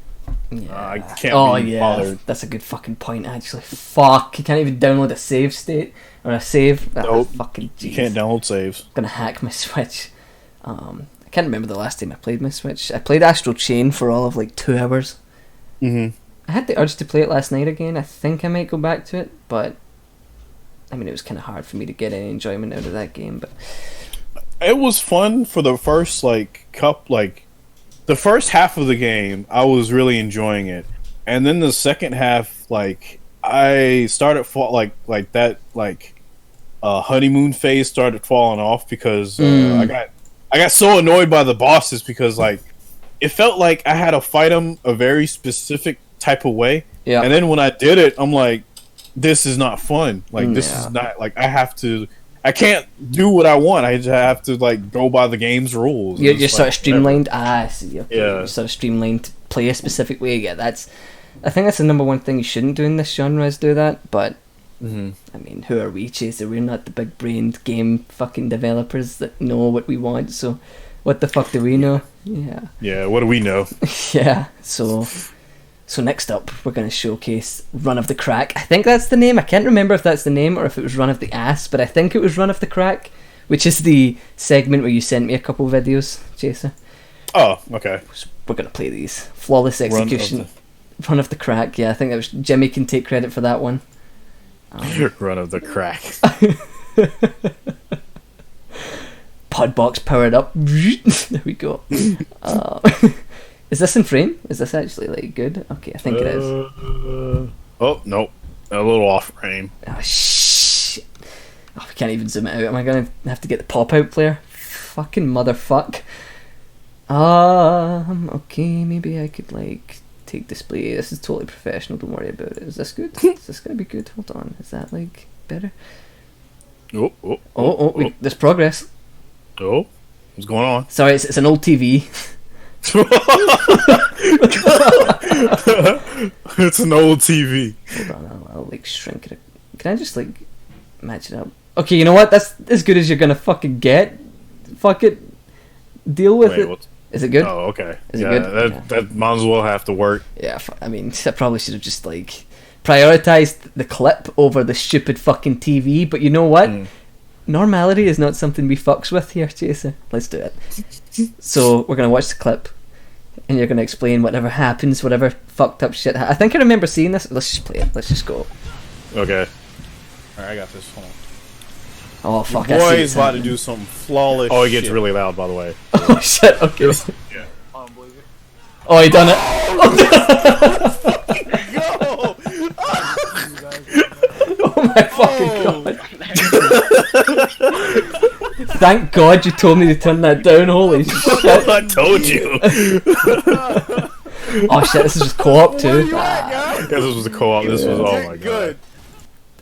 Yeah. I can't be bothered. That's a good fucking point. Actually, fuck, you can't even download a save state or a save. Nope. Fucking jeez. You can't download saves. I'm gonna hack my Switch. I can't remember the last time I played my Switch. I played Astral Chain for all of like 2 hours. I had the urge to play it last night again. I think I might go back to it, but I mean, it was kind of hard for me to get any enjoyment out of that game. But it was fun for the first the first half of the game. I was really enjoying it, and then the second half, like I started honeymoon phase started falling off because I got so annoyed by the bosses because like it felt like I had to fight them a very specific type of way. Yeah. And then when I did it, I'm like, this is not fun. Like this is not like I can't do what I want. I just have to like go by the game's rules. You're sort of streamlined. I see. Okay. Yeah. You're sort of streamlined to play a specific way. Yeah, I think that's the number one thing you shouldn't do in this genre is do that. But I mean, who are we, Chaser? We're not the big-brained game fucking developers that know what we want. So, what the fuck do we know? Yeah. Yeah. What do we know? Yeah. So next up, we're going to showcase Run of the Crack. I think that's the name. I can't remember if that's the name or if it was Run of the Ass, but I think it was Run of the Crack, which is the segment where you sent me a couple videos, Chaser. Oh, okay. We're gonna play these. Flawless execution. Run of the crack. Yeah, I think that was Jimmy can take credit for that one. Run of the crack. Podbox powered up. There we go. Is this in frame? Is this actually like good? Okay, I think it is. Oh nope, a little off frame. Oh shit! Oh, we can't even zoom it out. Am I gonna have to get the pop out player? Fucking motherfuck. Okay, maybe I could like take display. This is totally professional. Don't worry about it. Is this good? Is this gonna be good? Hold on. Is that like better? There's progress. Oh, what's going on? Sorry, it's an old TV. It's an old TV. Hold on, I'll like shrink it. Can I just like match it up? Okay, you know what? That's as good as you're gonna fucking get. Fuck it. Deal with it. Is it good? Oh, okay. Is it good? That might as well have to work. Yeah, I mean, I probably should have just like prioritized the clip over the stupid fucking TV. But you know what? Normality is not something we fucks with here, Chaser. Let's do it. So we're gonna watch the clip, and you're gonna explain whatever happens, whatever fucked up shit. I think I remember seeing this. Let's just play it. Let's just go. Okay. Alright, I got this. Hold on. Oh fuck! Your boy is about to do some flawless. Oh, it gets shit. really loud, by the way. Oh shit! Okay. Yeah. Oh, he done it. Oh my fucking god! Thank God you told me to turn that down. Holy shit! I told you. Oh shit! This is just co-op too. Yeah, this was the co-op. This was oh my god.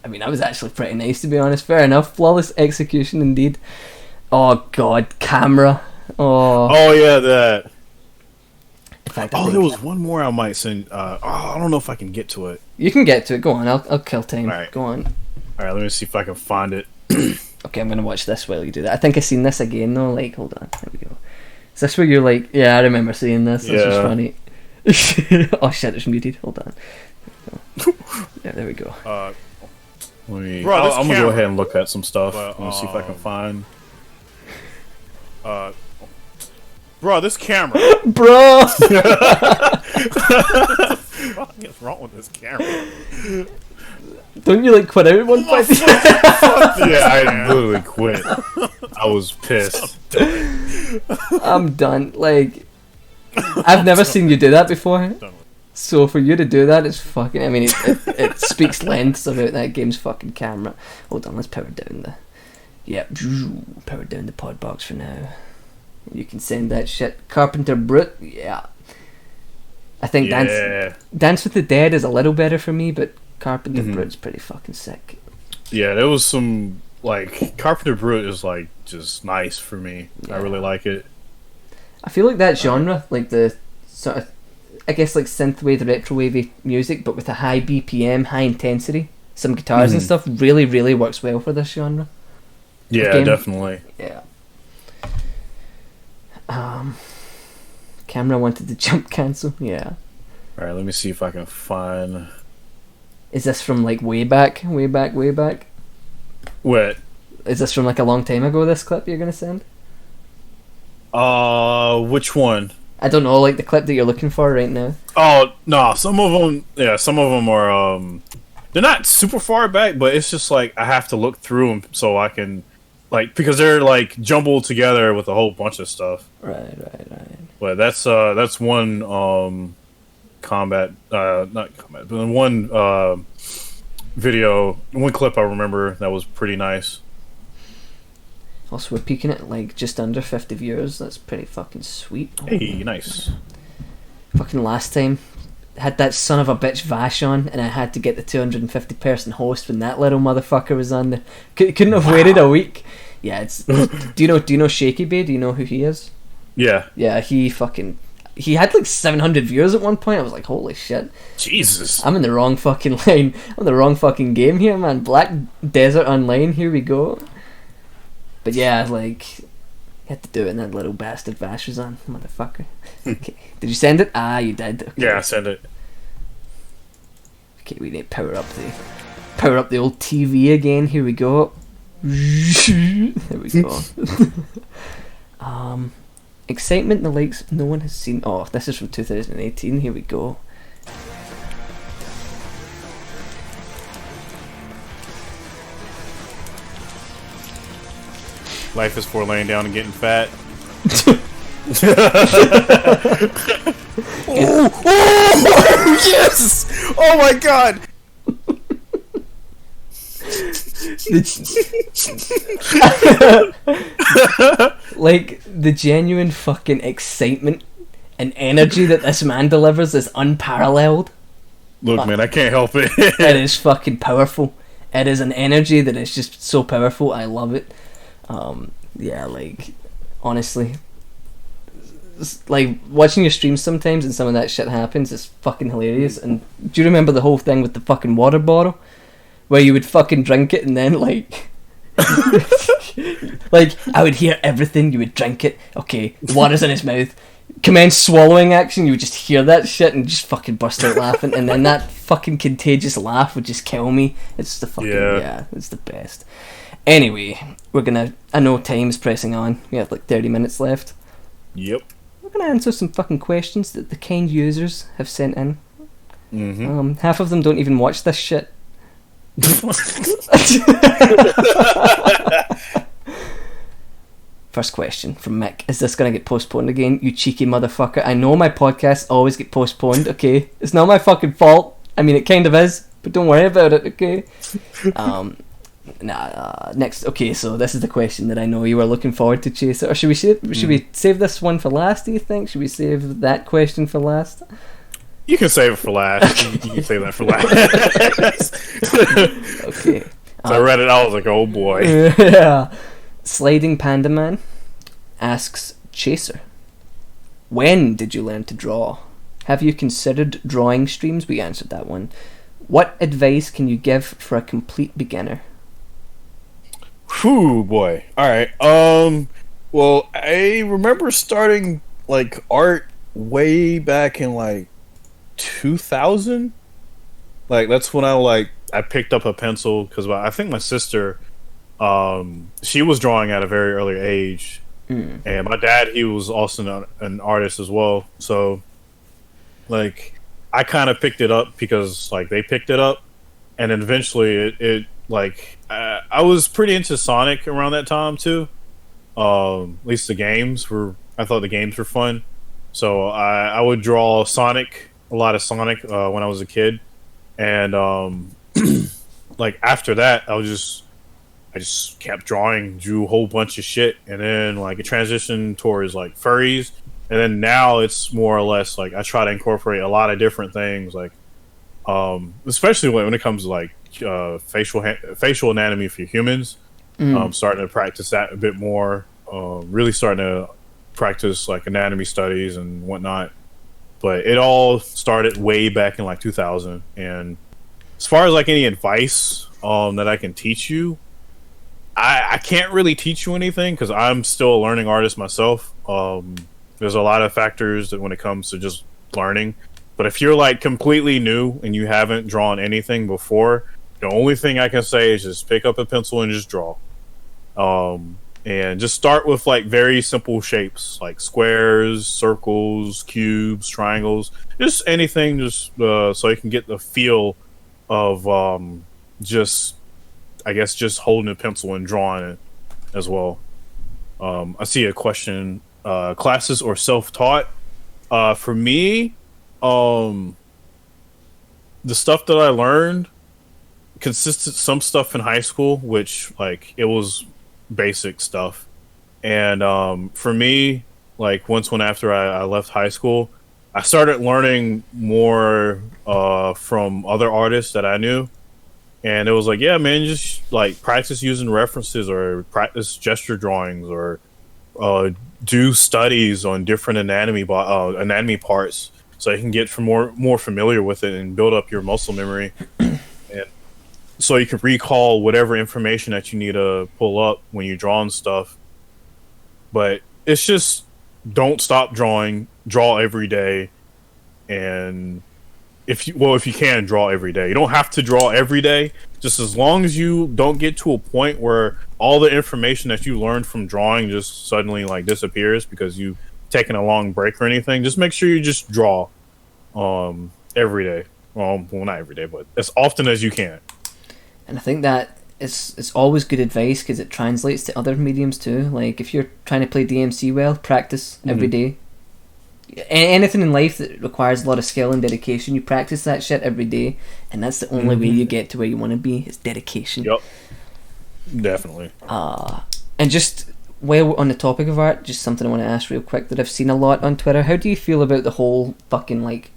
I mean, that was actually pretty nice, to be honest. Fair enough. Flawless execution indeed. Oh god, camera. Oh yeah, that. In fact, there was one more I might send. I don't know if I can get to it. You can get to it. Go on. I'll kill time. Alright. Go on. All right, let me see if I can find it. Okay, I'm gonna watch this while you do that. I think I've seen this again though. Like, hold on. There we go. Is this where you're like, yeah, I remember seeing this. This was funny. Oh shit, it's muted. Hold on. Yeah, there we go. Let me. Bro, I'm gonna go ahead and look at some stuff. Let me see if I can find. Bro, this camera. Bro! What's wrong with this camera? Don't you like quit out at one point? Yeah, I literally quit. I was pissed. I'm done. Like, I've never seen you do that before. So for you to do that, it's fucking. I mean, it speaks lengths about that game's fucking camera. Hold on, let's power down the. Yep, power down the pod box for now. You can send that shit. Carpenter Brute, yeah. I think Dance with the Dead is a little better for me, but Carpenter Brute's pretty fucking sick. Yeah, there was some like Carpenter Brute is like just nice for me. Yeah. I really like it. I feel like that genre, like the sort of, I guess like synthwave, retrowavy music, but with a high BPM, high intensity, some guitars and stuff, really, really works well for this genre. Yeah, definitely. Yeah. Camera wanted to jump cancel. Yeah. All right, let me see if I can find. Is this from like way back? What? Is this from like a long time ago? This clip you're gonna send? Which one? I don't know, like the clip that you're looking for right now. Oh no, some of them. Yeah, some of them are. They're not super far back, but it's just like I have to look through them so I can, like, because they're like jumbled together with a whole bunch of stuff. Right. But that's one combat, not combat, but one video, one clip I remember that was pretty nice. Also, we're peaking at like just under 50 viewers. That's pretty fucking sweet. Hey, nice. Fucking last time, had that son of a bitch Vash on, and I had to get the 250 person host when that little motherfucker was on there. Couldn't have waited a week. Yeah, it's. Do you know Shaky Bay? Do you know who he is? Yeah. Yeah, he had like 700 viewers at one point. I was like, holy shit. Jesus. I'm in the wrong fucking line. I'm in the wrong fucking game here, man. Black Desert Online, here we go. But yeah, like, you had to do it, and that little bastard Vash was on, motherfucker. Okay. Did you send it? Ah, you did. Okay. Yeah, send it. Okay, we need to power up the old TV again. Here we go. There we go. Excitement the likes no one has seen. Oh, this is from 2018. Here we go. Life is for laying down and getting fat. Yes! Oh my god! Like, the genuine fucking excitement and energy that this man delivers is unparalleled. Look, man, I can't help it. It is fucking powerful. It is an energy that is just so powerful. I love it. Yeah, like, honestly, like, watching your streams sometimes and some of that shit happens is fucking hilarious. And do you remember the whole thing with the fucking water bottle where you would fucking drink it and then like like, I would hear everything, you would drink it, okay, water's in his mouth, commence swallowing action, you would just hear that shit and just fucking burst out laughing, and then that fucking contagious laugh would just kill me. It's the fucking, yeah, it's the best. Anyway, I know time's pressing on, we have like 30 minutes left. Yep. We're gonna answer some fucking questions that the kind users have sent in. Half of them don't even watch this shit. First question from Mick. Is this gonna get postponed again, you cheeky motherfucker? I know my podcasts always get postponed, okay? It's not my fucking fault. I mean, it kind of is, but don't worry about it, okay? Next. Okay, so this is the question that I know you were looking forward to, Chaser. Or should we save this one for last, do you think? Should we save that question for last? You can save it for last. You can save that for last. Okay. So I read it, I was like, oh boy. Yeah. Sliding Panda Man asks Chaser, when did you learn to draw? Have you considered drawing streams? We answered that one. What advice can you give for a complete beginner? Whew, boy. Alright. Well, I remember starting, like, art way back in, like, 2000. Like, that's when I picked up a pencil, because I think my sister, she was drawing at a very early age. And my dad, he was also an artist as well. So, like, I kind of picked it up because, like, they picked it up. And then eventually it I was pretty into Sonic around that time too. At least I thought the games were fun. So I would draw a lot of Sonic when I was a kid. And like after that I just kept drawing, drew a whole bunch of shit, and then like it transitioned towards like furries, and then now it's more or less like I try to incorporate a lot of different things, like especially when it comes to like facial anatomy for humans. I'm starting to practice that a bit more. Really starting to practice like anatomy studies and whatnot. But it all started way back in like 2000. And as far as like any advice that I can teach you, I can't really teach you anything because I'm still a learning artist myself. There's a lot of factors that when it comes to just learning. But if you're like completely new and you haven't drawn anything before, the only thing I can say is just pick up a pencil and just draw. And just start with like very simple shapes like squares, circles, cubes, triangles, just anything, just so you can get the feel of just holding a pencil and drawing it as well. I see a question, classes or self-taught. For me, the stuff that I learned consisted some stuff in high school, which like it was basic stuff, and for me, like after I left high school, I started learning more from other artists that I knew, and it was like, yeah, man, just like practice using references or practice gesture drawings or do studies on different anatomy parts so you can get more familiar with it and build up your muscle memory. So you can recall whatever information that you need to pull up when you're drawing stuff. But it's just don't stop drawing. Draw every day, and if you can draw every day. You don't have to draw every day. Just as long as you don't get to a point where all the information that you learned from drawing just suddenly like disappears because you taking a long break or anything, just make sure you just draw every day. Well, not every day, but as often as you can. And I think that it's always good advice because it translates to other mediums too. Like if you're trying to play DMC well, practice every day. Anything in life that requires a lot of skill and dedication, you practice that shit every day, and that's the only way you get to where you want to be, is dedication. Yep. Definitely. And just while we're on the topic of art, just something I want to ask real quick that I've seen a lot on Twitter. How do you feel about the whole fucking, like,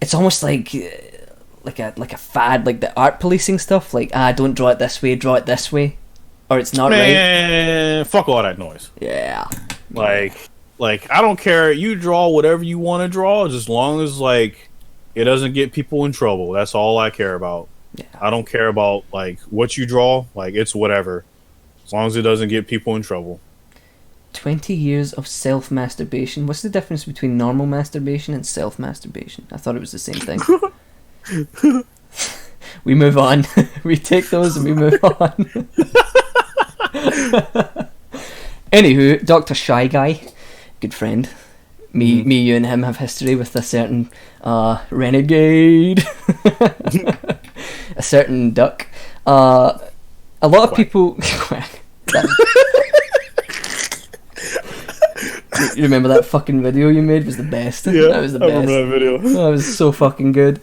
it's almost like a fad, like the art policing stuff, like, don't draw it this way, draw it this way, or it's not right. Man, fuck all that noise. Yeah. Like, I don't care. You draw whatever you want to draw, as long as, like, it doesn't get people in trouble. That's all I care about. Yeah. I don't care about, like, what you draw. Like, it's whatever. As long as it doesn't get people in trouble. 20 years of self-masturbation. What's the difference between normal masturbation and self-masturbation? I thought it was the same thing. We move on. We take those and we move on. Anywho, Dr. Shy Guy, good friend. Me, you, and him have history with a certain renegade, a certain duck. A lot of people. You remember that fucking video you made? Was the best. Yeah, that was the best. I remember that video. That was so fucking good.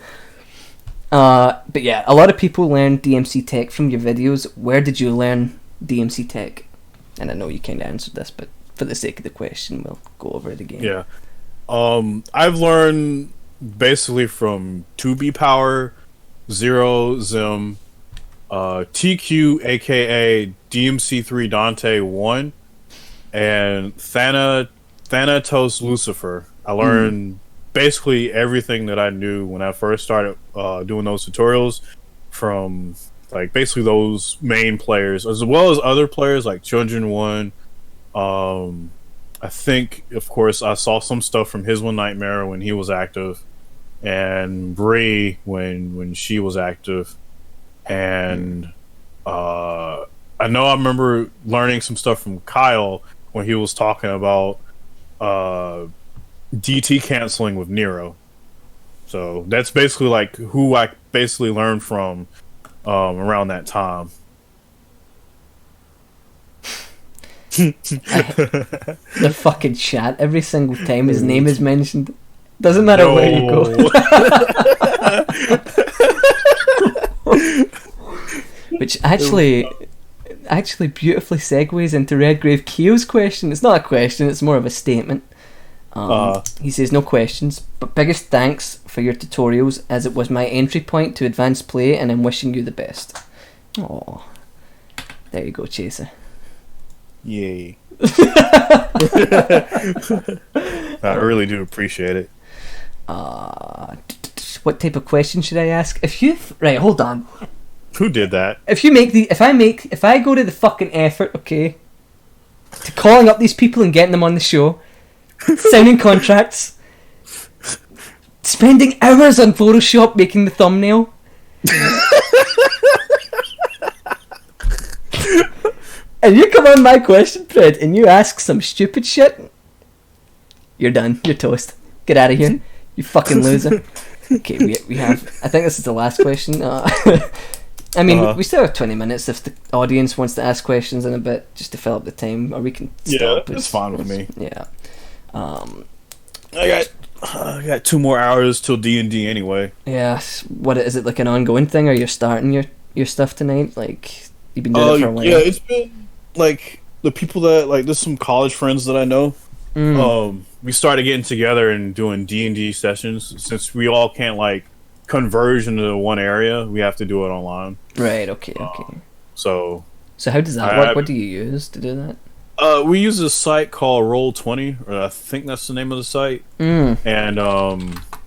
But yeah, a lot of people learn DMC Tech from your videos. Where did you learn DMC Tech? And I know you kind of answered this, but for the sake of the question, we'll go over it again. Yeah. I've learned basically from 2B Power, Zero Zim, TQ, aka DMC3 Dante 1, and Thanatos Lucifer. I learned basically everything that I knew when I first started doing those tutorials from, like, basically those main players, as well as other players like Children 1. I think, of course, I saw some stuff from His One Nightmare when he was active, and Bree when she was active, and I know I remember learning some stuff from Kyle when he was talking about DT canceling with Nero. So that's basically like who I basically learned from around that time. The fucking chat, every single time his name is mentioned, doesn't matter where you go. Which actually beautifully segues into Redgrave Keel's question. It's not a question, it's more of a statement. He says, no questions, but biggest thanks for your tutorials, as it was my entry point to advanced play, and I'm wishing you the best. Oh, there you go, Chaser. Yay. I really do appreciate it. What type of question should I ask? Right, hold on. Who did that? If I go to the fucking effort, okay, to calling up these people and getting them on the show, signing contracts, spending hours on Photoshop making the thumbnail, and you come on my question thread and you ask some stupid shit, you're done. You're toast. Get out of here, you fucking loser. Okay, we have. I think this is the last question. I mean, we still have 20 minutes if the audience wants to ask questions in a bit, just to fill up the time, or we can stop. Yeah, it's fine with me. Yeah. I got 2 more hours till D&D anyway. Yeah. What is it, like an ongoing thing, or you're starting your stuff tonight? Like, you've been doing it for a while. Yeah, it's been like the people that, like, there's some college friends that I know. We started getting together and doing D&D sessions. Since we all can't, like, converge into one area, we have to do it online. Right. Okay. So how does that work? What do you use to do that? We use a site called Roll20, or I think that's the name of the site. And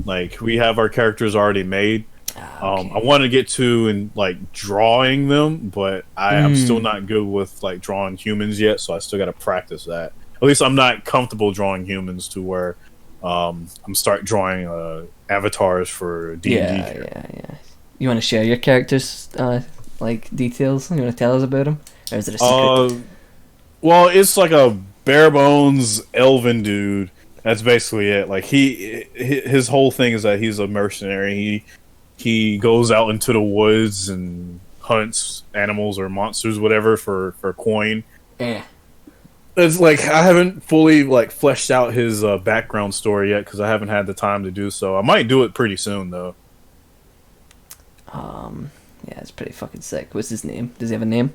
like, we have our characters already made. Okay. I want to get to and like drawing them, but I'm still not good with like drawing humans yet, so I still got to practice that. At least I'm not comfortable drawing humans to where I'm start drawing avatars for D&D. Yeah. You want to share your characters, like, details? You want to tell us about them, or is it a secret? Well, it's like a bare bones elven dude. That's basically it. Like his whole thing is that he's a mercenary. He goes out into the woods and hunts animals or monsters, whatever, for coin. It's like I haven't fully like fleshed out his background story yet because I haven't had the time to do so. I might do it pretty soon though. Yeah, it's pretty fucking sick. What's his name? Does he have a name?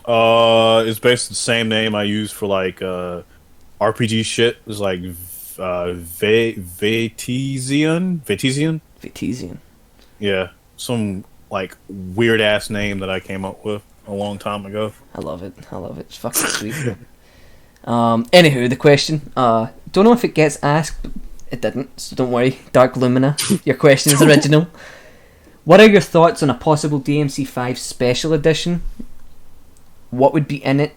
It's basically the same name I use for like RPG shit. It's like Vetizian. Vetizian. Yeah, some like weird ass name that I came up with a long time ago. I love it. It's fucking sweet. Anywho, the question. Don't know if it gets asked, but it didn't, so don't worry. Dark Lumina, your question is original. What are your thoughts on a possible DMC5 special edition? What would be in it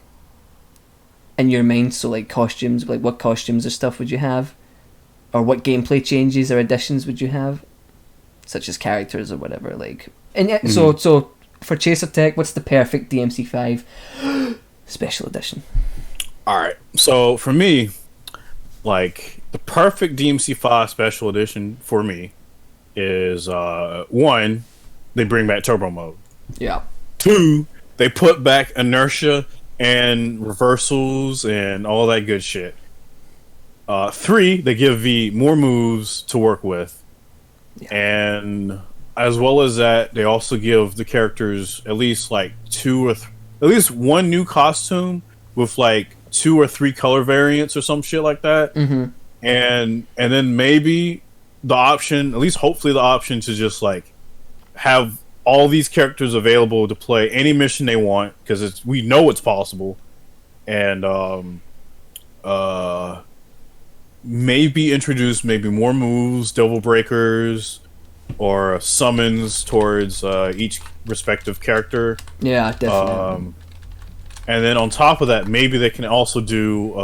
in your mind? So like costumes, like what costumes or stuff would you have? Or what gameplay changes or additions would you have? Such as characters or whatever, like. And yeah, so for ChaserTech, what's the perfect DMC5 special edition? Alright, so for me, like, the perfect DMC5 special edition for me is, one, they bring back turbo mode. Yeah. Two, they put back inertia and reversals and all that good shit. Three, they give V more moves to work with. Yeah. And as well as that, they also give the characters at least, like, at least one new costume with, like, 2 or 3 color variants or some shit like that. Mm-hmm. And then maybe the option, at least hopefully the option to just like have all these characters available to play any mission they want because we know it's possible. And maybe introduce maybe more moves, devil breakers, or summons towards each respective character. Yeah, definitely. And then on top of that, maybe they can also do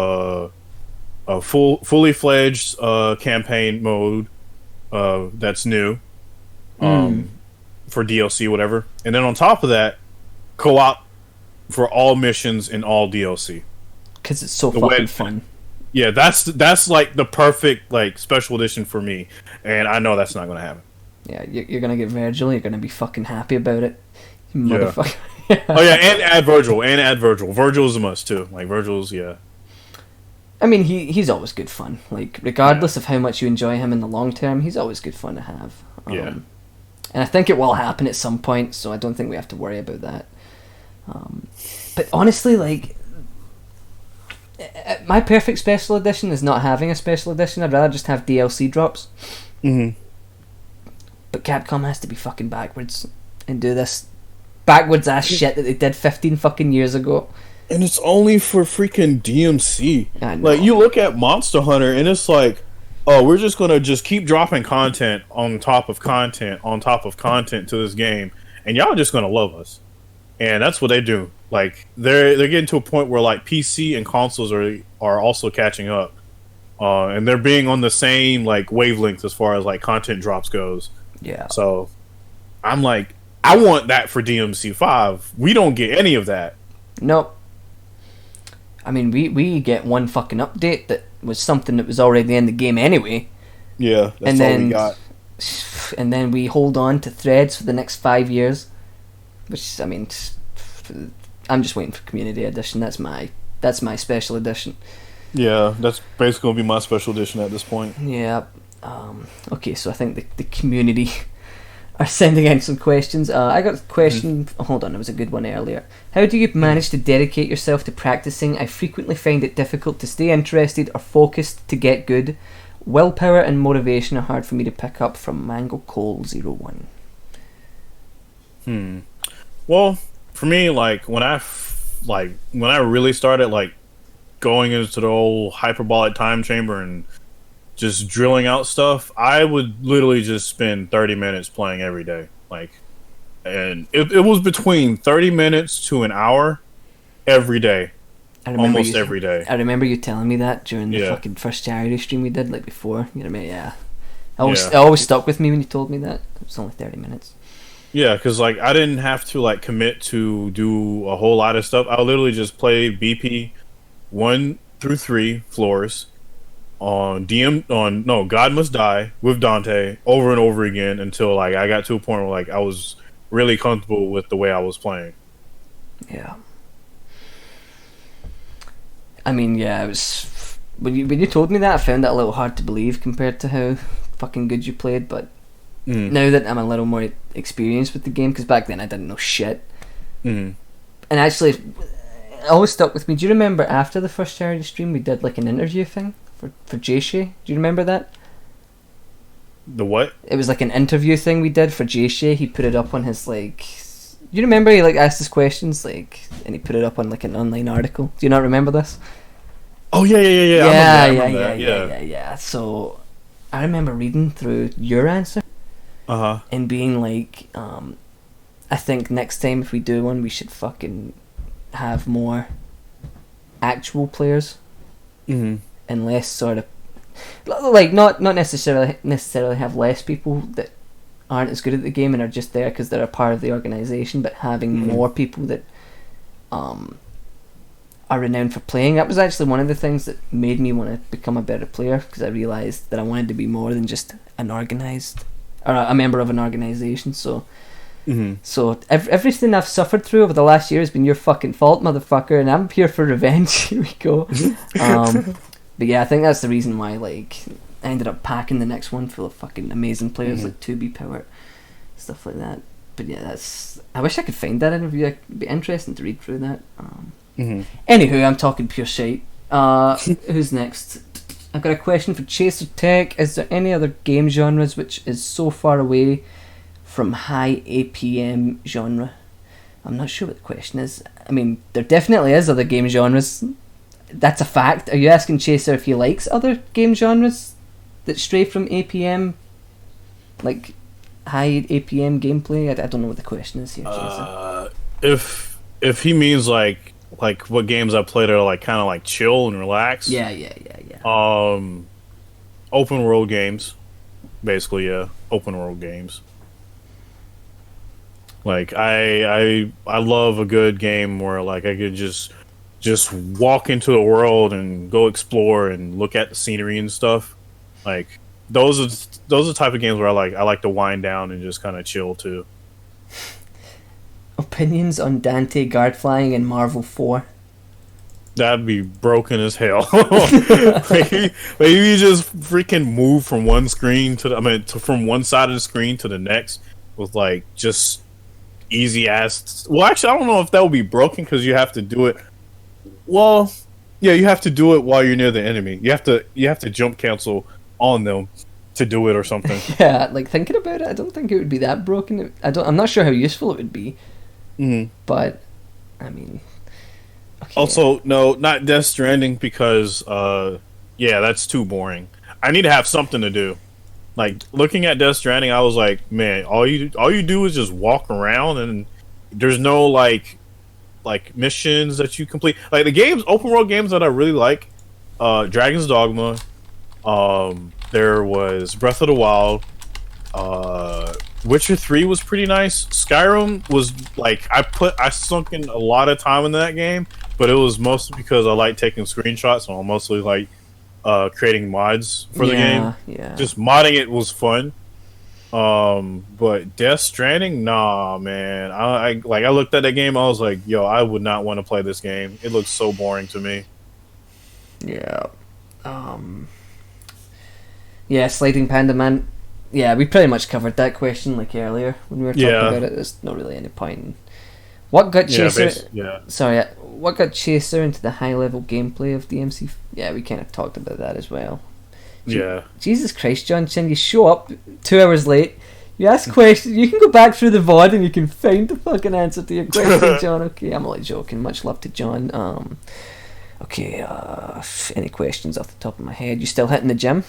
a fully fledged campaign mode that's new for DLC, whatever. And then on top of that, co-op for all missions in all DLC. Because it's so fucking fun. Yeah, that's like the perfect like special edition for me, and I know that's not going to happen. Yeah, you're gonna get Virgil. You're gonna be fucking happy about it, you motherfucker. Oh yeah, and add Virgil. Virgil is a must too. Like Virgil's, yeah. I mean, he's always good fun. Like regardless of how much you enjoy him in the long term, he's always good fun to have. Yeah. And I think it will happen at some point, so I don't think we have to worry about that. But honestly, like, my perfect special edition is not having a special edition. I'd rather just have DLC drops. Mm-hmm. But Capcom has to be fucking backwards and do this backwards ass shit that they did 15 fucking years ago. And it's only for freaking DMC. I know. Like, you look at Monster Hunter, and it's like, oh, we're just gonna just keep dropping content on top of content on top of content to this game, and y'all are just gonna love us. And that's what they do. Like, they're getting to a point where like PC and consoles are also catching up, and they're being on the same like wavelength as far as like content drops goes. Yeah. So, I'm like, I want that for DMC5. We don't get any of that. Nope. I mean, we get one fucking update that was something that was already in the game anyway. Yeah, that's all we got. And then we hold on to threads for the next 5 years. Which, I mean, I'm just waiting for Community Edition. That's my special edition. Yeah, that's basically going to be my special edition at this point. Yeah. Okay, so I think the community are sending in some questions. I got a question. Hold on, there was a good one earlier. How do you manage to dedicate yourself to practicing? I frequently find it difficult to stay interested or focused to get good. Willpower and motivation are hard for me to pick up. From Mango Cole 01. Well, for me, like when I really started like going into the old hyperbolic time chamber and just drilling out stuff, I would literally just spend 30 minutes playing every day. Like, and it was between 30 minutes to an hour every day. Almost every day. I remember you telling me that during the fucking first charity stream we did, like before. You know what I mean? Yeah. It always stuck with me when you told me that. It was only 30 minutes. Yeah, because like I didn't have to like commit to do a whole lot of stuff. I literally just played BP one through 3 floors on God Must Die with Dante over and over again until like I got to a point where like I was really comfortable with the way I was playing. Yeah. I mean, yeah, it was when you told me that, I found it a little hard to believe compared to how fucking good you played. But now that I'm a little more experienced with the game, because back then I didn't know shit. And actually, it always stuck with me. Do you remember after the first charity stream we did like an interview thing for Jay-Shay? Do you remember that? The what? It was like an interview thing we did for Jay-Shay. He put it up on his like. You remember he like asked us questions like, and he put it up on like an online article. Do you not remember this? Oh yeah. I remember that. Yeah. So I remember reading through your answer. And being like, I think next time if we do one, we should fucking have more actual players, and less sort of like not necessarily have less people that aren't as good at the game and are just there because they're a part of the organization, but having more people that are renowned for playing. That was actually one of the things that made me want to become a better player, because I realised that I wanted to be more than just an organised or a member of an organisation. So so everything I've suffered through over the last year has been your fucking fault, motherfucker, and I'm here for revenge. Here we go. But yeah, I think that's the reason why like I ended up packing the next one full of fucking amazing players like 2B Power, stuff like that. But yeah, I wish I could find that interview. It'd be interesting to read through that. Anywho, I'm talking pure shite. Who's next? I've got a question for ChaserTech. Is there any other game genres which is so far away from high APM genre? I'm not sure what the question is. I mean, there definitely is other game genres. That's a fact. Are you asking Chaser if he likes other game genres that stray from APM, like high APM gameplay? I don't know what the question is here, Chaser. If he means like what games I played are like kind of like chill and relax. Yeah. Open world games, basically. Yeah, open world games. Like I love a good game where like I could just walk into the world and go explore and look at the scenery and stuff. Like those are the type of games where I like to wind down and just kind of chill too. Opinions on Dante guard flying in Marvel 4? That'd be broken as hell. Maybe you just freaking move from one screen from one side of the screen to the next with like just easy ass. Well, actually, I don't know if that would be broken because you have to do it. Well, yeah, you have to do it while you're near the enemy. You have to jump cancel on them to do it or something. Yeah, like thinking about it, I don't think it would be that broken. I'm not sure how useful it would be. But I mean, okay. Also, no, not Death Stranding because that's too boring. I need to have something to do. Like looking at Death Stranding, I was like, man, all you do is just walk around and there's no like missions that you complete. Like the games, open world games that I really like, Dragon's Dogma, there was Breath of the Wild, Witcher 3 was pretty nice. Skyrim was like I sunk in a lot of time in that game, but it was mostly because I like taking screenshots and I mostly like creating mods for the game. Yeah. Just modding it was fun. But Death Stranding, nah, man. I looked at that game, I was like, yo, I would not want to play this game. It looks so boring to me. Yeah. Yeah, Sliding Panda Man. Yeah, we pretty much covered that question like earlier when we were talking about it. There's not really any point in... What got Chaser... What got Chaser into the high level gameplay of DMC? Yeah, we kind of talked about that as well. Yeah. Jesus Christ, John Chin, you show up 2 hours late, you ask questions, you can go back through the VOD and you can find the fucking answer to your question, John. Okay, I'm only joking. Much love to John. Any questions off the top of my head? You still hitting the gym?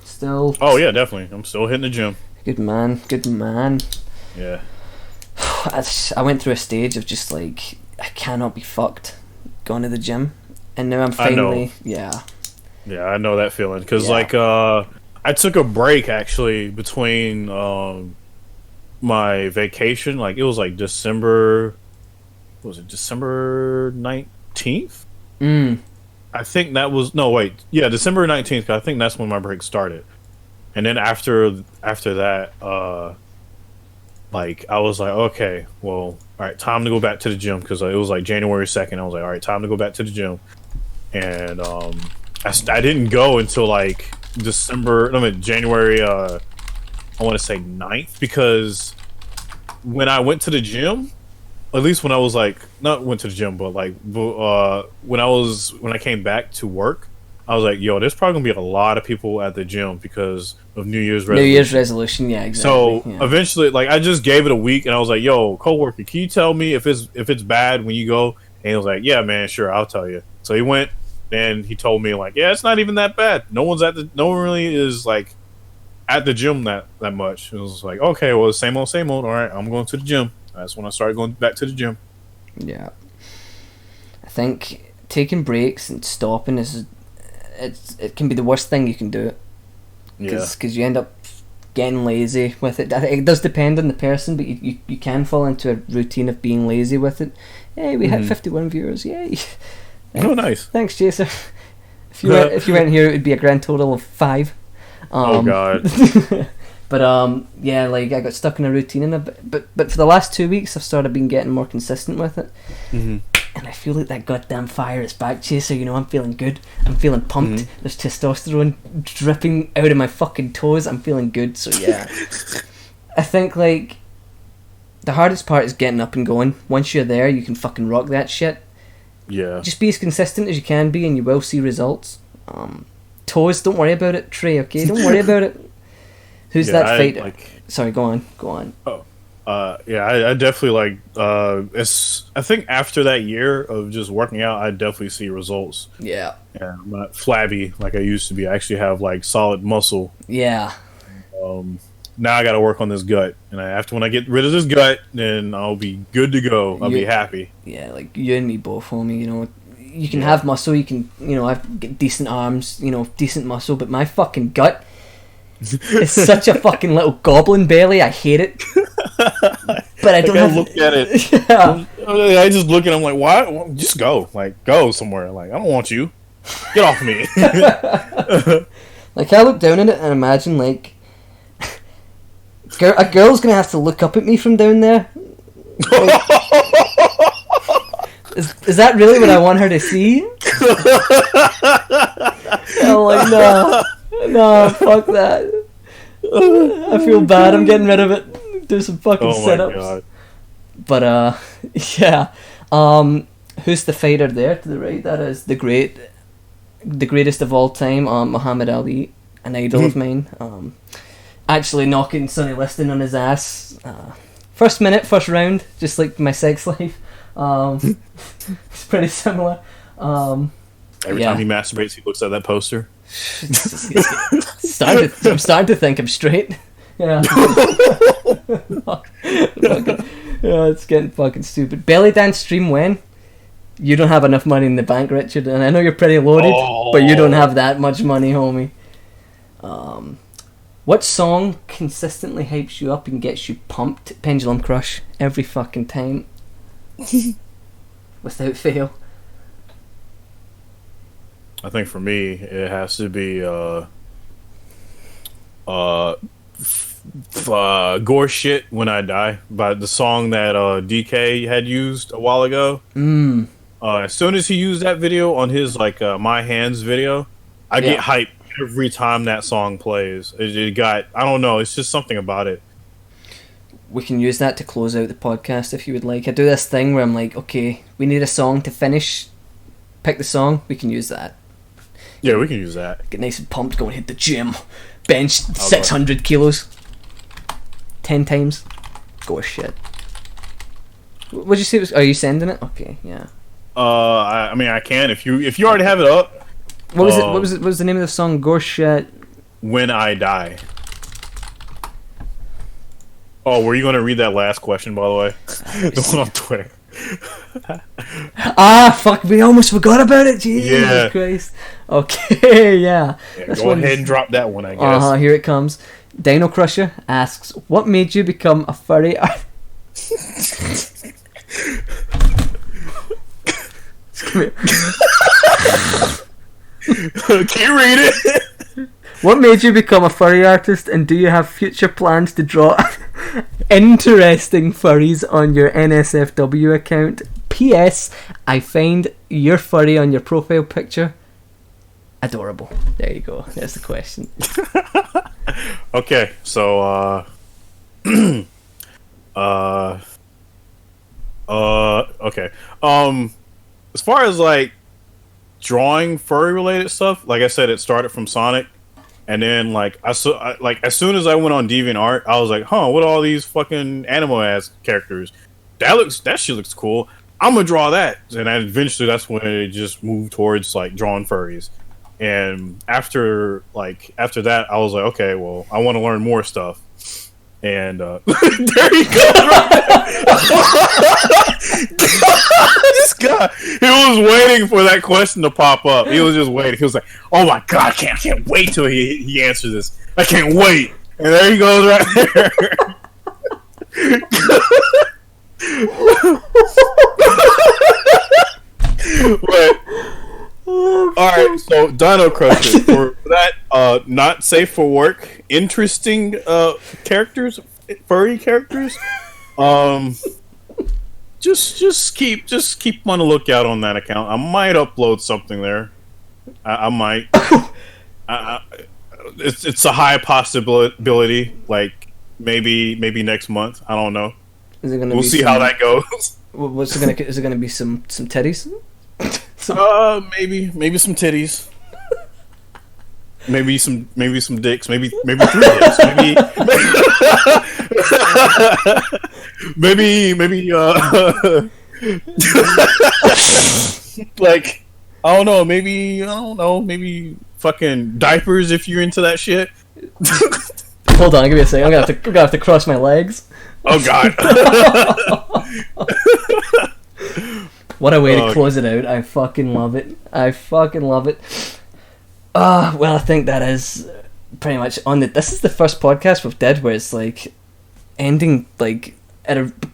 Still? Oh yeah, definitely. I'm still hitting the gym. Good man. Yeah. I went through a stage of just like, I cannot be fucked going to the gym, and now I'm finally... Yeah, I know that feeling, because I took a break actually between my vacation. Like it was like December 19th? I I think that was no wait, yeah, December 19th. I think that's when my break started, and then after that, like I was like, okay, well, all right, time to go back to the gym because it was like January 2nd. I was like, all right, time to go back to the gym, and I didn't go until like January. I want to say 9th because when I went to the gym, at least when I was like not went to the gym, but like when I came back to work, I was like, yo, there's probably gonna be a lot of people at the gym because of New Year's resolution. New Year's resolution, yeah, exactly. So yeah. eventually, like I just gave it a week, and I was like, yo, coworker, can you tell me if it's bad when you go? And he was like, yeah, man, sure, I'll tell you. So he went, and he told me like, yeah, it's not even that bad. No one really is like at the gym that much. It was like, okay, well, same old. All right, I'm going to the gym. That's when I started going back to the gym. Yeah, I think taking breaks and stopping it can be the worst thing you can do. Because you end up getting lazy with it. I think it does depend on the person, but you can fall into a routine of being lazy with it. Hey, we had 51 viewers. Yay! Oh, nice. Thanks, Chaser. If you went here, it would be a grand total of 5. Oh God. But yeah, like I got stuck in a routine, but for the last 2 weeks, I've started been getting more consistent with it, and I feel like that goddamn fire is back, Chaser. You know, I'm feeling good. I'm feeling pumped. There's testosterone dripping out of my fucking toes. I'm feeling good. So yeah, I think like the hardest part is getting up and going. Once you're there, you can fucking rock that shit. Yeah. Just be as consistent as you can be, and you will see results. Toes, don't worry about it, Trey. Okay, don't worry about it. Who's that fighter? Sorry, go on. Oh, yeah, I definitely like. I think after that year of just working out, I definitely see results. Yeah. Yeah, I'm not flabby like I used to be. I actually have like solid muscle. Yeah. Now I got to work on this gut, and when I get rid of this gut, then I'll be good to go. I'll be happy. Yeah, like you and me both, homie. You know, you can have muscle. You can, I've got decent arms. Decent muscle, but my fucking gut. It's such a fucking little goblin belly. I hate it. But I don't have to look at it. Yeah. I just look at him like, why? Just go. Like, go somewhere. Like, I don't want you. Get off me. Like, I look down at it and imagine, like, a girl's gonna have to look up at me from down there. Like, is that really what I want her to see? I'm like, no, fuck that. I feel bad. I'm getting rid of it. Do some fucking sit-ups. God. But yeah. Who's the fighter there to the right? That is the greatest of all time, Muhammad Ali, an idol of mine. Actually knocking Sonny Liston on his ass. First minute, first round, just like my sex life. It's pretty similar. Every time he masturbates, he looks at that poster. I'm starting to think I'm straight. Yeah. Yeah, it's getting fucking stupid. Belly dance stream when? You don't have enough money in the bank, Richard, and I know you're pretty loaded, but you don't have that much money, homie. What song consistently hypes you up and gets you pumped? Pendulum Crush. Every fucking time. Without fail. I think for me, it has to be Gore Shit When I Die by the song that DK had used a while ago. As soon as he used that video on his like My Hands video, I get hyped every time that song plays. It got, I don't know, it's just something about it. We can use that to close out the podcast if you would like. I do this thing where I'm like, okay, we need a song to finish. Pick the song, we can use that. Yeah, we can use that. Get nice and pumped, go and hit the gym. Bench 600 kilos. 10 times. Go shit. What'd you say? Are you sending it? Okay, yeah. I mean, I can if you already have it up. What was it? What was the name of the song? Gore Shit. When I Die. Oh, were you going to read that last question, by the way? The one on Twitter. Fuck, we almost forgot about it. Jesus Christ. Okay, yeah. Go ahead and drop that one, I guess. Here it comes. Dino Crusher asks, what made you become a furry Come here. Can you read it? What made you become a furry artist, and do you have future plans to draw interesting furries on your NSFW account? P.S. I find your furry on your profile picture adorable. There you go. There's the question. Okay, so okay. As far as like drawing furry related stuff, like I said, it started from Sonic, and then like as soon as I went on DeviantArt, I was like, huh, what are all these fucking animal ass characters? That shit looks cool. I'm gonna draw that, and then eventually that's when it just moved towards like drawing furries. And after that, I was like, okay, well, I want to learn more stuff. And there you go. This guy, he was waiting for that question to pop up. He was just waiting. He was like, "Oh my god, I can't wait till he answers this. I can't wait." And there he goes, right there. But, all right, so Dino Crusher for that not safe for work, interesting characters, furry characters. Just keep on the lookout on that account. I might upload something there. I might. It's a high possibility. Like maybe next month. I don't know. Is it gonna we'll be see how that goes. What's it gonna? Is it gonna be some teddies? Maybe some titties. Maybe some dicks. Maybe 3 dicks. Maybe like I don't know. Maybe fucking diapers if you're into that shit. Hold on, give me a second. I'm gonna have to cross my legs. Oh god. What a way to close it out. I fucking love it. Well, I think that is pretty much on the... This is the first podcast we've did where it's like ending like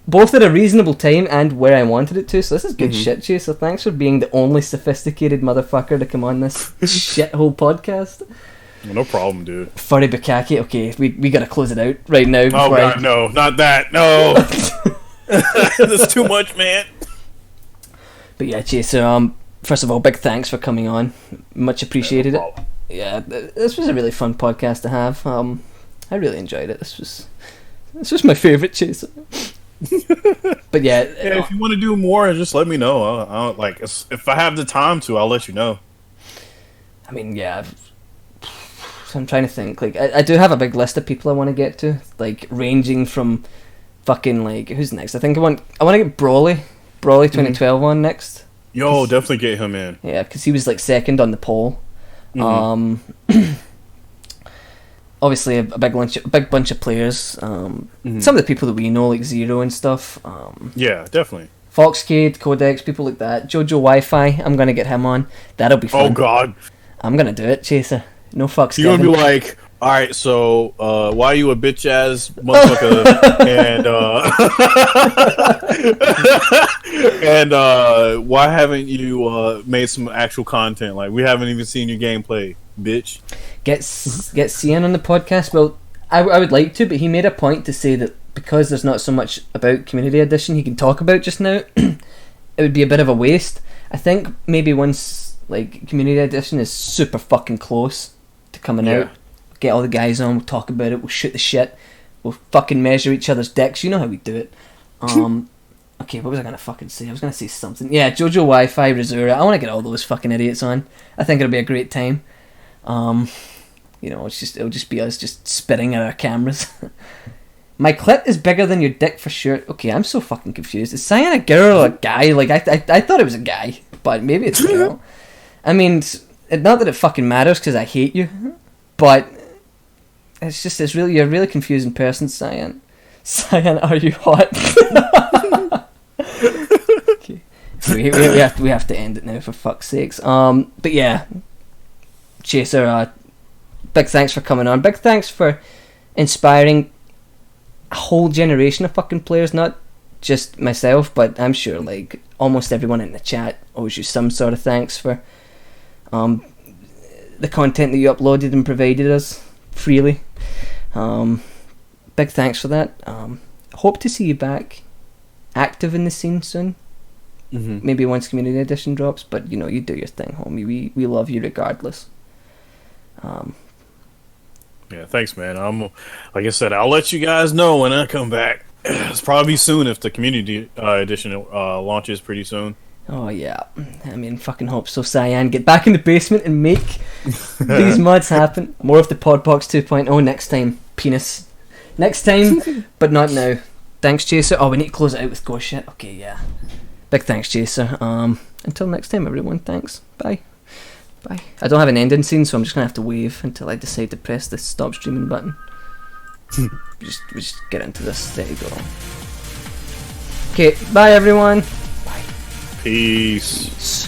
both at a reasonable time and where I wanted it to, so this is good shit, Chase. So thanks for being the only sophisticated motherfucker to come on this shithole podcast. No problem, dude. Furry Bukaki, okay, we gotta close it out right now. Oh god, no, not that, no. That's too much, man. But yeah, Chaser, first of all, big thanks for coming on. Much appreciated it. Yeah, this was a really fun podcast to have. I really enjoyed it. This was my favourite, Chaser. But yeah, if you want to do more, just let me know. I'll like if I have the time to, I'll let you know. I mean, yeah. So I'm trying to think. Like, I do have a big list of people I want to get to, like ranging from fucking like who's next. I think I want to get Brawley 2012 on next. Yo, definitely get him in. Yeah, because he was like second on the poll. Obviously a big bunch of players. Some of the people that we know, like Zero and stuff. Yeah, definitely. Foxcade, Codex, people like that. Jojo Wi-Fi, I'm gonna get him on. That'll be fun. Oh god, I'm gonna do it, Chaser. No fucks. You're gonna be like, all right, so why are you a bitch ass motherfucker? and why haven't you made some actual content? Like, we haven't even seen your gameplay, bitch. Get Cian on the podcast. Well, I would like to, but he made a point to say that because there's not so much about Community Edition he can talk about just now, it would be a bit of a waste. I think maybe once like Community Edition is super fucking close to coming out, get all the guys on, we'll talk about it, we'll shoot the shit, we'll fucking measure each other's dicks. You know how we do it. Okay, what was I gonna fucking say? I was gonna say something. Yeah, Jojo Wi-Fi, Razura. I want to get all those fucking idiots on. I think it'll be a great time. You know, it'll just be us just spitting at our cameras. My clit is bigger than your dick for sure. Okay, I'm so fucking confused. Is Cyan a girl or a guy? Like, I thought it was a guy, but maybe it's a girl. I mean, not that it fucking matters because I hate you, but you're a really confusing person, Cyan. Cyan, are you hot? Okay. So we have to end it now for fuck's sakes. But yeah, Chaser, big thanks for coming on. Big thanks for inspiring a whole generation of fucking players, not just myself, but I'm sure like almost everyone in the chat owes you some sort of thanks for the content that you uploaded and provided us freely. Big thanks for that. Hope to see you back active in the scene soon. Maybe once Community Edition drops, but you know, you do your thing, homie. We love you regardless. Yeah, thanks, man. Like I said, I'll let you guys know when I come back. It's probably soon if the Community Edition launches pretty soon. Oh yeah, I mean, fucking hope so. Cyan, get back in the basement and make these mods happen. More of the Podbox 2.0 next time, penis. Next time, but not now. Thanks, Chaser. Oh, we need to close it out with ghost shit. Okay, yeah. Big thanks, Chaser. Until next time, everyone. Thanks. Bye. Bye. I don't have an ending scene, so I'm just gonna have to wave until I decide to press the stop streaming button. we just get into this. There you go. Okay, bye everyone. Peace.